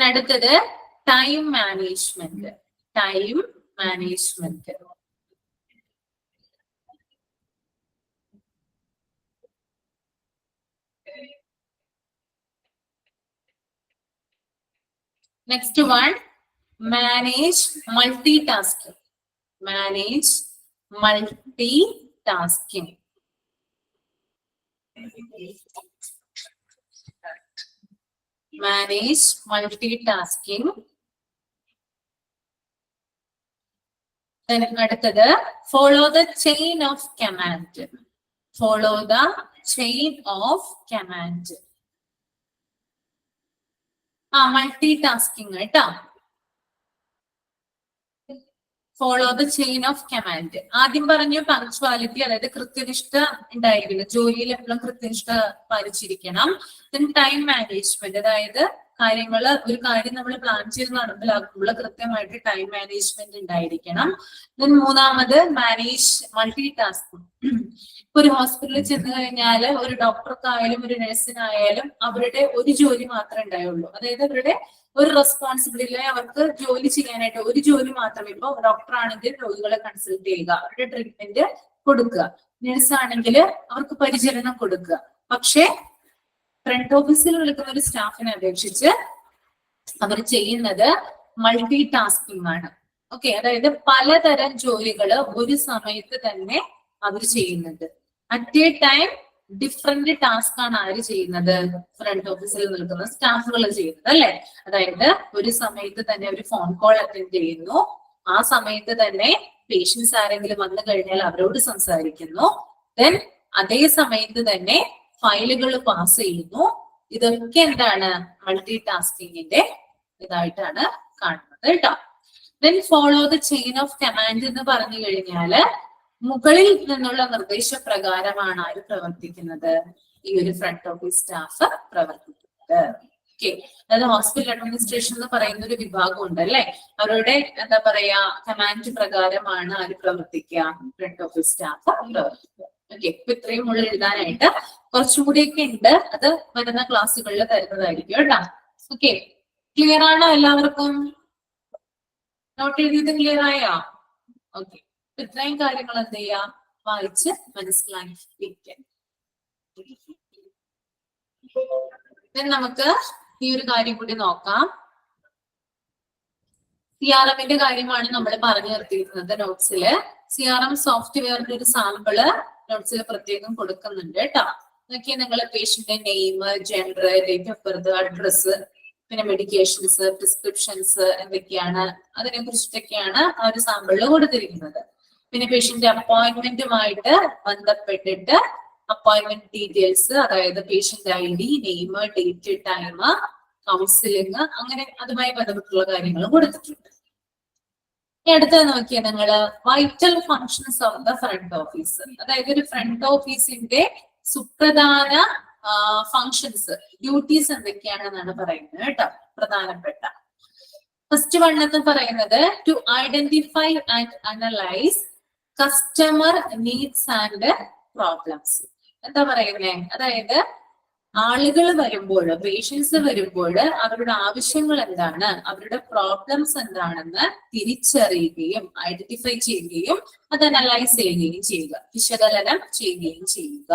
അടുത്തത് time management. Time management. Next one, manage multitasking. Manage multitasking. Manage multitasking. Then അടുത്തത് follow the chain of command. Follow the chain of command. Multitasking കേട്ടോ. Follow the chain of command. ആദ്യം പറഞ്ഞു punctuality, അതായത് കൃത്യനിഷ്ഠ ഉണ്ടായിരിക്കണം, ജോലിയിൽ എപ്പോഴും കൃത്യനിഷ്ഠ പാലിച്ചിരിക്കണം. Then time management, അതായത് ഒരു കാര്യം നമ്മൾ പ്ലാൻ ചെയ്ത് നടപ്പിലാക്കുമ്പോൾ കൃത്യമായിട്ട് ടൈം മാനേജ്മെന്റ് ഉണ്ടായിരിക്കണം. ദെൻ മൂന്നാമത് മൾട്ടി ടാസ്കിങ്. ഇപ്പൊ ഒരു ഹോസ്പിറ്റലിൽ ചെന്ന് കഴിഞ്ഞാൽ ഒരു ഡോക്ടർക്കായാലും ഒരു നഴ്സിനായാലും അവരുടെ ഒരു ജോലി മാത്രമേ ഉണ്ടായുള്ളൂ. അതായത് അവരുടെ ഒരു റെസ്പോൺസിബിലിറ്റി, അവർക്ക് ജോലി ചെയ്യാനായിട്ട് ഒരു ജോലി മാത്രമേ. ഇപ്പൊ ഡോക്ടർ ആണെങ്കിൽ രോഗികളെ കൺസൾട്ട് ചെയ്യുക, അവരുടെ ട്രീറ്റ്മെന്റ് കൊടുക്കുക. നഴ്സ് ആണെങ്കിൽ അവർക്ക് പരിചരണം കൊടുക്കുക. പക്ഷേ ഫ്രണ്ട് ഓഫീസിൽ വിളിക്കുന്ന ഒരു സ്റ്റാഫിനെ അപേക്ഷിച്ച് അവർ ചെയ്യുന്നത് മൾട്ടി ടാസ്കിങ് ആണ്. ഓക്കെ, അതായത് പലതരം ജോലികൾ ഒരു സമയത്ത് തന്നെ അവർ ചെയ്യുന്നുണ്ട്. At A time different task ആണ് ആര് ചെയ്യുന്നത്? ഫ്രണ്ട് ഓഫീസിൽ നിൽക്കുന്ന സ്റ്റാഫുകൾ ചെയ്യുന്നത് അല്ലെ. അതായത് ഒരു സമയത്ത് തന്നെ ഒരു ഫോൺ കോൾ അറ്റൻഡ് ചെയ്യുന്നു, ആ സമയത്ത് തന്നെ പേഷ്യൻസ് ആരെങ്കിലും വന്നു കഴിഞ്ഞാൽ അവരോട് സംസാരിക്കുന്നു, ദെൻ അതേ സമയത്ത് തന്നെ ഫയലുകൾ പാസ് ചെയ്യുന്നു. ഇതൊക്കെ എന്താണ്? മൾട്ടി ടാസ്കിങ്ങിന്റെ ഇതായിട്ടാണ് കാണുന്നത് കേട്ടോ. Then follow the chain of command എന്ന് പറഞ്ഞു കഴിഞ്ഞാല് മുകളിൽ നിന്നുള്ള നിർദ്ദേശപ്രകാരമാണ് ആര് പ്രവർത്തിക്കുന്നത്? ഈ ഒരു ഫ്രണ്ട് ഓഫീസ് സ്റ്റാഫ് പ്രവർത്തിക്കുന്നത്. ഓക്കെ, അതായത് ഹോസ്പിറ്റൽ അഡ്മിനിസ്ട്രേഷൻ എന്ന് പറയുന്ന ഒരു വിഭാഗം ഉണ്ട് അല്ലെ. അവരുടെ എന്താ പറയാ കമാൻഡ് പ്രകാരമാണ് ആര് പ്രവർത്തിക്കുക? ഫ്രണ്ട് ഓഫീസ് സ്റ്റാഫ് പ്രവർത്തിക്കുക. ഓക്കെ, ഇപ്പൊ ഇത്രയും ഉള്ളിൽ എഴുതാനായിട്ട് കുറച്ചും കൂടിയൊക്കെ ഉണ്ട്, അത് വരുന്ന ക്ലാസ്സുകളിൽ തരുന്നതായിരിക്കും കേട്ടോ. ഓക്കെ, ക്ലിയർ ആണോ എല്ലാവർക്കും? നോട്ട് എഴുതിയത് ക്ലിയർ ആയോ? ഓക്കെ, ഇത്രയും കാര്യങ്ങൾ എന്ത് ചെയ്യാം, വായിച്ച് മനസ്സിലാക്കിയിരിക്കാം. നമുക്ക് ഈ ഒരു കാര്യം കൂടി നോക്കാം. CRM കാര്യമാണ് നമ്മൾ പറഞ്ഞു നിർത്തിയിരുന്നത് നോട്ട്സില്. CRM സോഫ്റ്റ്വെയറിന്റെ ഒരു സാമ്പിള് നോട്ട്സിൽ പ്രത്യേകം കൊടുക്കുന്നുണ്ട് കേട്ടോ. നോക്കിയ നിങ്ങൾ patient name, gender, date of birth, address, പിന്നെ മെഡിക്കേഷൻസ്, പ്രിസ്ക്രിപ്ഷൻസ് എന്തൊക്കെയാണ്, അതിനെ കുറിച്ചിട്ടൊക്കെയാണ് ആ ഒരു സാമ്പിളിൽ കൊടുത്തിരിക്കുന്നത്. പിന്നെ പേഷ്യന്റ് അപ്പോയിന്റ്മെന്റുമായിട്ട് ബന്ധപ്പെട്ടിട്ട് അപ്പോയിന്റ്മെന്റ് ഡീറ്റെയിൽസ്, അതായത് patient ID, name, date, time, counselling, അങ്ങനെ അതുമായി ബന്ധപ്പെട്ടുള്ള കാര്യങ്ങളും കൊടുത്തിട്ടുണ്ട്. അടുത്തത് നോക്കിയാൽ നിങ്ങള് vital functions of the front office, അതായത് ഒരു ഫ്രണ്ട് ഓഫീസിന്റെ സുപ്രധാന ഫങ്ഷൻസ്, ഡ്യൂട്ടീസ് എന്തൊക്കെയാണെന്നാണ് പറയുന്നത് കേട്ടോ. പ്രധാനപ്പെട്ട ഫസ്റ്റ് വൺ എന്ന് പറയുന്നത് to identify and analyse customer needs and problems. എന്താ പറയുന്നേ? അതായത് ആളുകൾ വരുമ്പോൾ, പേഷ്യൻസ് വരുമ്പോൾ അവരുടെ ആവശ്യങ്ങൾ എന്താണ്, അവരുടെ പ്രോബ്ലംസ് എന്താണെന്ന് തിരിച്ചറിയുകയും ഐഡന്റിഫൈ ചെയ്യുകയും അത് അനലൈസ് ചെയ്യുകയും ചെയ്യുക, വിശകലനം ചെയ്യുകയും ചെയ്യുക.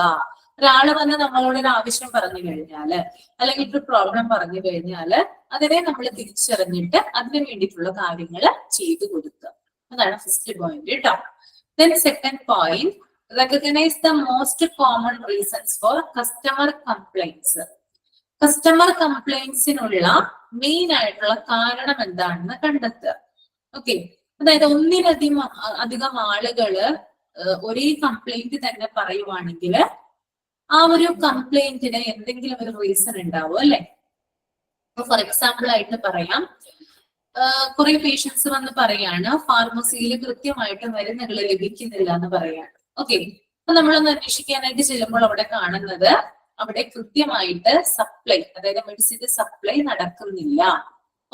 ഒരാള് വന്ന് നമ്മളോട് ഒരു ആവശ്യം പറഞ്ഞു കഴിഞ്ഞാല്, അല്ലെങ്കിൽ ഒരു പ്രോബ്ലം പറഞ്ഞു കഴിഞ്ഞാല് അതിനെ നമ്മൾ തിരിച്ചറിഞ്ഞിട്ട് അതിന് വേണ്ടിയിട്ടുള്ള കാര്യങ്ങൾ ചെയ്തു കൊടുക്കുക. അതാണ് ഫസ്റ്റ് പോയിന്റ് കേട്ടോ. Then second point, recognize the most common reasons for customer complaints. Customer കംപ്ലൈൻസിനുള്ള മെയിൻ ആയിട്ടുള്ള കാരണം എന്താണെന്ന് കണ്ടെത്തുക. ഓക്കെ, അതായത് ഒന്നിലധികം ആളുകള് ഒരേ കംപ്ലൈന്റ് തന്നെ പറയുവാണെങ്കിൽ ആ ഒരു കംപ്ലൈന്റിന് എന്തെങ്കിലും ഒരു റീസൺ ഉണ്ടാവും അല്ലെ. ഫോർ എക്സാമ്പിൾ ആയിട്ട് പറയാം, കുറെ പേഷ്യൻസ് വന്ന് പറയാണ് ഫാർമസിയിൽ കൃത്യമായിട്ട് മരുന്നുകൾ ലഭിക്കുന്നില്ല എന്ന് പറയാണ്. ഓക്കെ, അപ്പൊ നമ്മളൊന്ന് അന്വേഷിക്കാനായിട്ട് ചെല്ലുമ്പോൾ അവിടെ കാണുന്നത് അവിടെ കൃത്യമായിട്ട് സപ്ലൈ, അതായത് മെഡിസിന്റെ സപ്ലൈ നടക്കുന്നില്ല.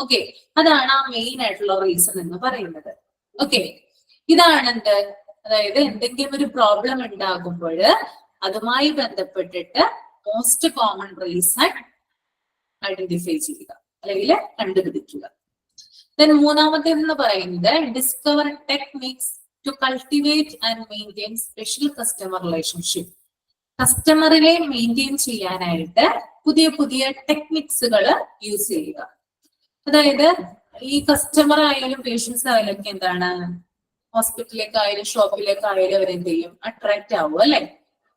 ഓക്കെ, അതാണ് ആ മെയിൻ ആയിട്ടുള്ള റീസൺ എന്ന് പറയുന്നത്. ഓക്കെ, ഇതാണ് എന്ത്, അതായത് എന്തെങ്കിലും ഒരു പ്രോബ്ലം ഉണ്ടാകുമ്പോൾ അതുമായി ബന്ധപ്പെട്ടിട്ട് മോസ്റ്റ് കോമൺ റീസൺ ഐഡന്റിഫൈ ചെയ്യുക അല്ലെങ്കിൽ കണ്ടുപിടിക്കുക. ദെൻ മൂന്നാമത്തേതെന്ന് പറയുന്നത് discover techniques to cultivate and maintain special customer relationship. കസ്റ്റമറിനെ മെയിൻറ്റെയിൻ ചെയ്യാനായിട്ട് പുതിയ പുതിയ ടെക്നിക്സുകൾ യൂസ് ചെയ്യുക. അതായത് ഈ കസ്റ്റമർ ആയാലും പേഷ്യൻസ് ആയാലും ഒക്കെ എന്താണ്, ഹോസ്പിറ്റലിലേക്കായാലും ഷോപ്പിലേക്കായാലും അവരെന്ത് ചെയ്യും, അട്രാക്ട് ആവും അല്ലെ.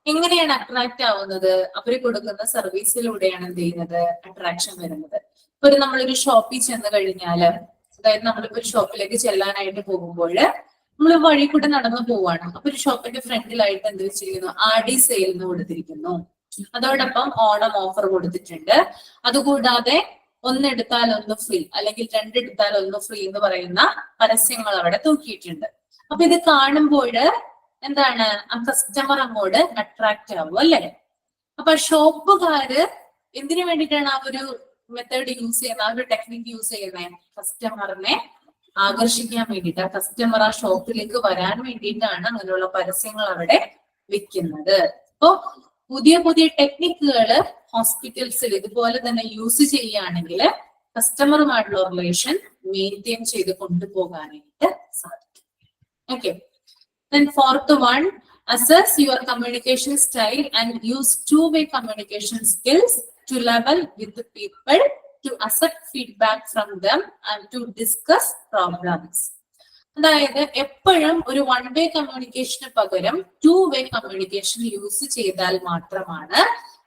എങ്ങനെയാണ് അട്രാക്ട് ആവുന്നത്? അവർ കൊടുക്കുന്ന സർവീസിലൂടെയാണ് എന്ത് ചെയ്യുന്നത്, അട്രാക്ഷൻ വരുന്നത്. ഇപ്പൊ നമ്മളൊരു ഷോപ്പിൽ ചെന്ന് കഴിഞ്ഞാല്, അതായത് നമ്മളിപ്പോ ഒരു ഷോപ്പിലേക്ക് ചെല്ലാനായിട്ട് പോകുമ്പോൾ നമ്മൾ വഴി കൂടെ നടന്നു പോവാണ്. അപ്പൊ ഒരു ഷോപ്പിന്റെ ഫ്രണ്ടിലായിട്ട് എന്ത് വെച്ചിരിക്കുന്നു, ആഡി സെയിൽ എന്ന് കൊടുത്തിരിക്കുന്നു. അതോടൊപ്പം ഓണം ഓഫർ കൊടുത്തിട്ടുണ്ട്. അതുകൂടാതെ ഒന്നെടുത്താൽ ഒന്ന് ഫ്രീ അല്ലെങ്കിൽ രണ്ടെടുത്താൽ ഒന്ന് ഫ്രീ എന്ന് പറയുന്ന പരസ്യങ്ങൾ അവിടെ തൂക്കിയിട്ടുണ്ട്. അപ്പൊ ഇത് കാണുമ്പോൾ എന്താണ്, ആ കസ്റ്റമർ അങ്ങോട്ട് അട്രാക്ട് ആവും അല്ലെ. അപ്പൊ ഷോപ്പുകാര് എന്തിനു വേണ്ടിയിട്ടാണ് ആ ഒരു മെത്തേഡ് യൂസ് ചെയ്യുന്നത്, ആ ഒരു ടെക്നിക്ക് യൂസ് ചെയ്യുന്നത്? കസ്റ്റമറിനെ ആകർഷിക്കാൻ വേണ്ടിയിട്ട്, ആ കസ്റ്റമർ ആ ഷോപ്പിലേക്ക് വരാൻ വേണ്ടിയിട്ടാണ് അങ്ങനെയുള്ള പരസ്യങ്ങൾ അവിടെ വെക്കുന്നത്. അപ്പോ പുതിയ പുതിയ ടെക്നിക്കുകൾ ഹോസ്പിറ്റൽസിൽ ഇതുപോലെ തന്നെ യൂസ് ചെയ്യുകയാണെങ്കിൽ കസ്റ്റമറുമായിട്ടുള്ള റിലേഷൻ മെയിൻറ്റെയിൻ ചെയ്ത് കൊണ്ടുപോകാനായിട്ട് സാധിക്കും. Okay. Then fourth one, assess your communication style and use two-way communication skills to level with the people, to accept feedback from them and to discuss problems. അതായത് എപ്പോഴും ഒരു വൺ വേ കമ്മ്യൂണിക്കേഷന് പകരം to way communication use ചെയ്താൽ മാത്രമാണ്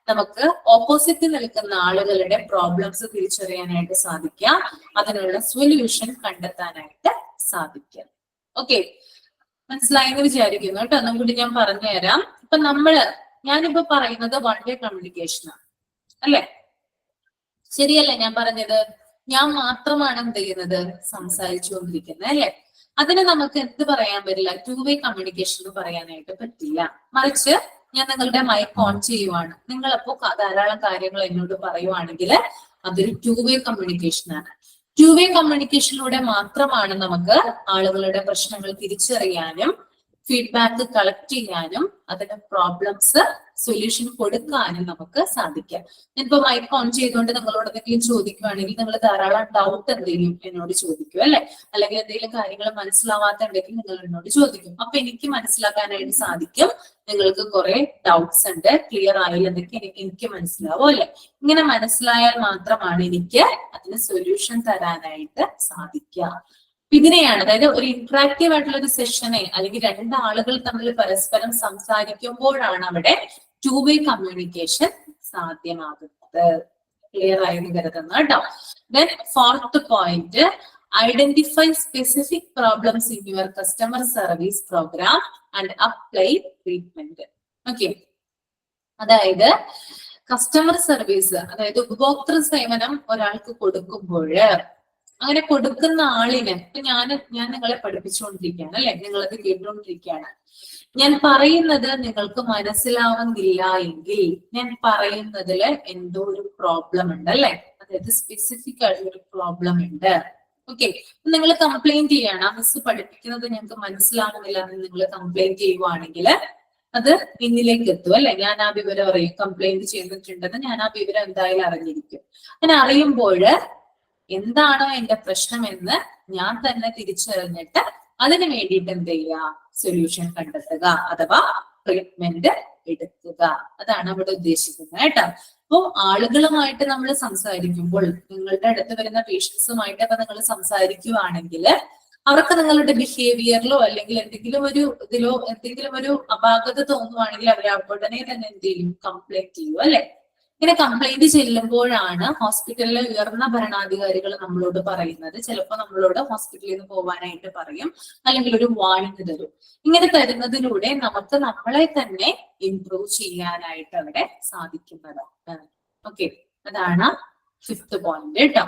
നമുക്ക് opposite നിൽക്കുന്ന ആളുകളുടെ problems തിരിച്ചറിയാനായിട്ട് സാധിക്കുക, അതിനുള്ള സൊല്യൂഷൻ കണ്ടെത്താനായിട്ട് സാധിക്കുക. ഓക്കെ, മനസ്സിലായെന്ന് വിചാരിക്കുന്നു കേട്ടോ. ഒന്നും കൂടി ഞാൻ പറഞ്ഞുതരാം. ഇപ്പൊ ഞാനിപ്പോ പറയുന്നത് വൺ വേ കമ്മ്യൂണിക്കേഷനാണ് അല്ലെ, ശരിയല്ലേ ഞാൻ പറഞ്ഞത്? ഞാൻ മാത്രമാണ് എന്ത് ചെയ്യുന്നത്, സംസാരിച്ചുകൊണ്ടിരിക്കുന്നത് അല്ലെ. അതിന് നമുക്ക് എന്ത് പറയാൻ പറ്റില്ല, ടു വേ കമ്മ്യൂണിക്കേഷൻ എന്ന് പറയാനായിട്ട് പറ്റില്ല. മറിച്ച് ഞാൻ നിങ്ങളുടെ മൈക്ക് ഓൺ ചെയ്യുവാണ്, നിങ്ങളപ്പോ ധാരാളം കാര്യങ്ങൾ എന്നോട് പറയുവാണെങ്കിൽ അതൊരു ടു വേ കമ്മ്യൂണിക്കേഷൻ ആണ്. ടു വേ കമ്മ്യൂണിക്കേഷനിലൂടെ മാത്രമാണ് നമുക്ക് ആളുകളുടെ പ്രശ്നങ്ങൾ തിരിച്ചറിയാനും ഫീഡ്ബാക്ക് കളക്ട് ചെയ്യാനും അതിന്റെ പ്രോബ്ലംസ് സൊല്യൂഷൻ കൊടുക്കാനും നമുക്ക് സാധിക്കാം. ഞാനിപ്പോ മൈക്ക് ഓൺ ചെയ്തുകൊണ്ട് നിങ്ങളോട് എന്തെങ്കിലും ചോദിക്കുവാണെങ്കിൽ നിങ്ങൾ ധാരാളം ഡൗട്ട് എന്തെങ്കിലും എന്നോട് ചോദിക്കും അല്ലെ, അല്ലെങ്കിൽ എന്തെങ്കിലും കാര്യങ്ങൾ മനസ്സിലാവാത്തുണ്ടെങ്കിൽ നിങ്ങൾ എന്നോട് ചോദിക്കും. അപ്പൊ എനിക്ക് മനസ്സിലാക്കാനായിട്ട് സാധിക്കും നിങ്ങൾക്ക് കുറെ ഡൗട്ട്സ് ഉണ്ട്, ക്ലിയർ ആയില്ല എന്നൊക്കെ എനിക്ക് മനസ്സിലാവും അല്ലെ. ഇങ്ങനെ മനസ്സിലായാൽ മാത്രമാണ് എനിക്ക് അതിന് സൊല്യൂഷൻ തരാനായിട്ട് സാധിക്കുക. ഇതിനെയാണ്, അതായത് ഒരു ഇന്ററാക്റ്റീവ് ആയിട്ടുള്ള ഒരു സെഷനെ അല്ലെങ്കിൽ രണ്ടാളുകൾ തമ്മിൽ പരസ്പരം സംസാരിക്കുമ്പോഴാണ് അവിടെ ടു വേ കമ്മ്യൂണിക്കേഷൻ സാധ്യമാകുന്നത്. ക്ലിയർ ആയെന്ന് കരുതുന്നു കേട്ടോ. Then fourth point, identify specific problems in your customer service programme and apply treatment. Okay, അതായത് കസ്റ്റമർ സർവീസ്, അതായത് ഉപഭോക്തൃ സേവനം ഒരാൾക്ക് കൊടുക്കുമ്പോൾ അങ്ങനെ കൊടുക്കുന്ന ആളിന്, ഇപ്പൊ ഞാൻ നിങ്ങളെ പഠിപ്പിച്ചുകൊണ്ടിരിക്കുകയാണ് അല്ലെ, നിങ്ങളത് കേട്ടുകൊണ്ടിരിക്കുകയാണ്. ഞാൻ പറയുന്നത് നിങ്ങൾക്ക് മനസ്സിലാവുന്നില്ല എങ്കിൽ ഞാൻ പറയുന്നതില് എന്തോ ഒരു പ്രോബ്ലം ഉണ്ട് അല്ലെ, അതായത് സ്പെസിഫിക് ആയിട്ടുള്ള ഒരു പ്രോബ്ലം ഉണ്ട്. ഓക്കെ, നിങ്ങൾ കംപ്ലൈന്റ് ചെയ്യാണ്, മിസ് പഠിപ്പിക്കുന്നത് ഞങ്ങൾക്ക് മനസ്സിലാവുന്നില്ല എന്ന് നിങ്ങൾ കംപ്ലൈന്റ് ചെയ്യുവാണെങ്കിൽ അത് പിന്നിലേക്ക് എത്തും അല്ലെ. ഞാൻ ആ വിവരം അറിയും, കംപ്ലൈന്റ് ചെയ്തിട്ടുണ്ടെന്ന് ഞാൻ ആ വിവരം എന്തായാലും അറിഞ്ഞിരിക്കും. അങ്ങനെ അറിയുമ്പോൾ എന്താണോ എന്റെ പ്രശ്നമെന്ന് ഞാൻ തന്നെ തിരിച്ചറിഞ്ഞിട്ട് അതിന് വേണ്ടിയിട്ട് എന്ത് ചെയ്യുക, സൊല്യൂഷൻ കണ്ടെത്തുക അഥവാ ട്രീറ്റ്മെന്റ് എടുക്കുക. അതാണ് അവിടെ ഉദ്ദേശിക്കുന്നത് കേട്ടോ. അപ്പോ ആളുകളുമായിട്ട് നമ്മൾ സംസാരിക്കുമ്പോൾ, നിങ്ങളുടെ അടുത്ത് വരുന്ന പേഷ്യൻസുമായിട്ടൊക്കെ നിങ്ങൾ സംസാരിക്കുകയാണെങ്കിൽ അവർക്ക് നിങ്ങളുടെ ബിഹേവിയറിലോ അല്ലെങ്കിൽ എന്തെങ്കിലും ഒരു അപാകത തോന്നുവാണെങ്കിൽ അവർ ഉടനെ തന്നെ എന്ത് ചെയ്യും, കംപ്ലൈന്റ് ചെയ്യും അല്ലെ. ഇങ്ങനെ കംപ്ലൈന്റ് ചെല്ലുമ്പോഴാണ് ഹോസ്പിറ്റലിലെ ഉയർന്ന ഭരണാധികാരികൾ നമ്മളോട് പറയുന്നത്, ചിലപ്പോൾ നമ്മളോട് ഹോസ്പിറ്റലിൽ നിന്ന് പോകാനായിട്ട് പറയും, അല്ലെങ്കിൽ ഒരു വാണിംഗ് തരും. ഇങ്ങനെ തരുന്നതിലൂടെ നമുക്ക് നമ്മളെ തന്നെ ഇംപ്രൂവ് ചെയ്യാനായിട്ട് അവിടെ സാധിക്കുന്നതാണ്. ഓക്കെ, അതാണ് ഫിഫ്ത് പോയിന്റ് കേട്ടോ.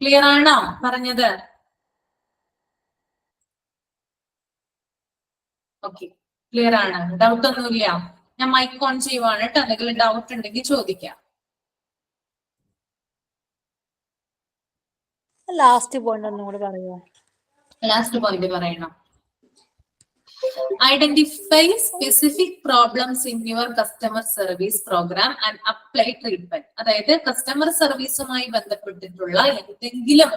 ക്ലിയർ ആണോ പറഞ്ഞത്? ഓക്കെ, ക്ലിയർ ആണ്, ഡൗട്ട് ഒന്നുമില്ല. ഞാൻ മൈക്ക് ഓൺ ചെയ്യുവാണ് കേട്ടോ, എന്തെങ്കിലും ഡൗട്ട് ഉണ്ടെങ്കിൽ ചോദിക്കാം. ലാസ്റ്റ് പോയിന്റ് ഒന്നും കൂടി പറയുമോ? ലാസ്റ്റ് പോയിന്റ് പറയണം. Identify specific problems in your customer service programme and apply treatment. അതായത് കസ്റ്റമർ സർവീസുമായി ബന്ധപ്പെട്ടിട്ടുള്ള എന്തെങ്കിലും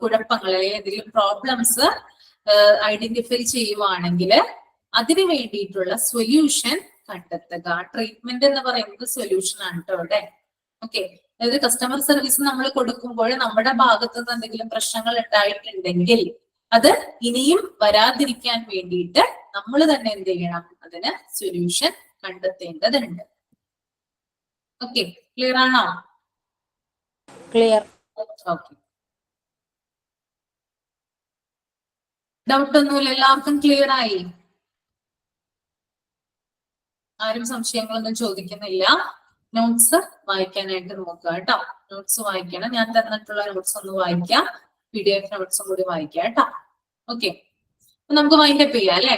കുഴപ്പങ്ങൾ അല്ലെങ്കിൽ എന്തെങ്കിലും പ്രോബ്ലംസ് ഐഡന്റിഫൈ ചെയ്യുവാണെങ്കിൽ അതിനു വേണ്ടിയിട്ടുള്ള സൊല്യൂഷൻ കണ്ടെത്തുക. ട്രീറ്റ്മെന്റ് എന്ന് പറയുന്നത് സൊല്യൂഷൻ ആണ് കേട്ടോ അവിടെ. ഓക്കെ, അതായത് കസ്റ്റമർ സർവീസ് നമ്മൾ കൊടുക്കുമ്പോൾ നമ്മുടെ ഭാഗത്തു നിന്ന് എന്തെങ്കിലും പ്രശ്നങ്ങൾ ഉണ്ടായിട്ടുണ്ടെങ്കിൽ അത് ഇനിയും വരാതിരിക്കാൻ വേണ്ടിയിട്ട് നമ്മൾ തന്നെ എന്ത് ചെയ്യണം, അതിന് സൊല്യൂഷൻ കണ്ടെത്തേണ്ടതുണ്ട്. ഓക്കെ, ക്ലിയർ ആണോ? ക്ലിയർ. ഓക്കെ. ഡൗട്ട് ഒന്നുമില്ല, എല്ലാവർക്കും ക്ലിയർ ആയി? ആരും സംശയങ്ങളൊന്നും ചോദിക്കുന്നില്ല. നോട്ട്സ് വായിക്കാനായിട്ട് നോക്കുക കേട്ടോ. നോട്ട്സ് വായിക്കണം. ഞാൻ തന്നിട്ടുള്ള നോട്ട്സ് ഒന്ന് വായിക്കാം, PDF നോട്ട്സും കൂടി വായിക്കാം കേട്ടോ. ഓക്കെ, നമുക്ക് വൈൻഡപ്പ് ചെയ്യാം അല്ലെ?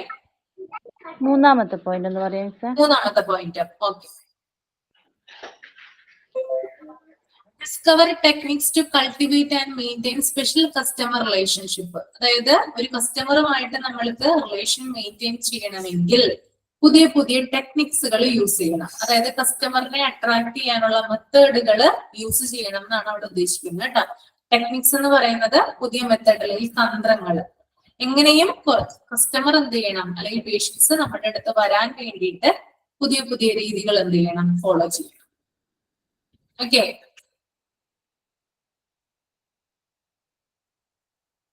മൂന്നാമത്തെ പോയിന്റ് എന്ന് പറയാം സാർ. മൂന്നാമത്തെ point. Okay. Discover techniques to cultivate and maintain special customer relationship. അതായത് ഒരു കസ്റ്റമറുമായിട്ട് നമ്മൾക്ക് റിലേഷൻ മെയിൻറ്റെയിൻ ചെയ്യണമെങ്കിൽ പുതിയ പുതിയ ടെക്നിക്സുകൾ യൂസ് ചെയ്യണം. അതായത് കസ്റ്റമറിനെ അട്രാക്ട് ചെയ്യാനുള്ള മെത്തേഡുകൾ യൂസ് ചെയ്യണം എന്നാണ് അവിടെ ഉദ്ദേശിക്കുന്നത് കേട്ടോ. ടെക്നിക്സ് എന്ന് പറയുന്നത് പുതിയ മെത്തേഡ് അല്ലെങ്കിൽ തന്ത്രങ്ങൾ. എങ്ങനെയും കസ്റ്റമർ എന്ത് ചെയ്യണം, അല്ലെങ്കിൽ പേഷ്യൻസ് നമ്മുടെ അടുത്ത് വരാൻ വേണ്ടിയിട്ട് പുതിയ പുതിയ രീതികൾ എന്ത് ചെയ്യണം, ഫോളോ ചെയ്യണം. ഓക്കെ,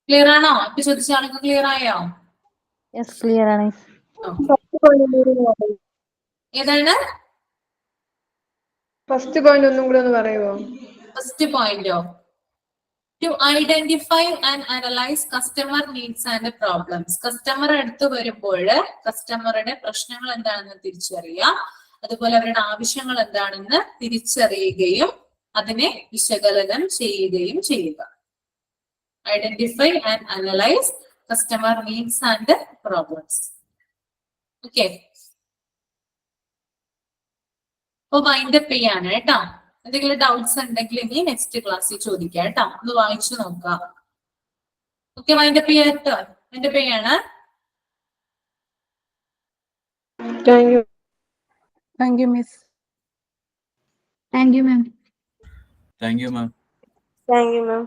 ക്ലിയർ ആണോ? ഇപ്പൊ ചോദിച്ച ആൾക്ക് ക്ലിയർ ആയോ? യെസ്, ക്ലിയർ ആണ്. ഏതാണ് ഫസ്റ്റ് പോയിന്റ് ഒന്നും കൂടെ ഒന്ന് പറയുമോ? ഫസ്റ്റ് പോയിന്റോ? To identify and analyse customer needs and problems. Customer അടുത്ത് വരുമ്പോൾ കസ്റ്റമറുടെ പ്രശ്നങ്ങൾ എന്താണെന്ന് തിരിച്ചറിയാം, അതുപോലെ അവരുടെ ആവശ്യങ്ങൾ എന്താണെന്ന് തിരിച്ചറിയുകയും അതിനെ വിശകലനം ചെയ്യുകയും ചെയ്യുക. Identify and analyse customer needs and problems. Okay, അപ്പൊ വൈൻഡപ്പ് ചെയ്യാണ് കേട്ടോ. എന്തെങ്കിലും ഡൗട്ട്സ് ഉണ്ടെങ്കിൽ ഇനി നെക്സ്റ്റ് ക്ലാസ്സിൽ ചോദിക്കാം കേട്ടോ. ഒന്ന് വായിച്ചു നോക്കാം. ഓക്കെ, വൈൻഡപ്പ് ചെയ്യാം കേട്ടോ. വൈൻഡപ്പ് ചെയ്യാണ്. Thank you. Thank you miss. Thank you, ma'am. Thank you, ma'am. Thank you ma'am.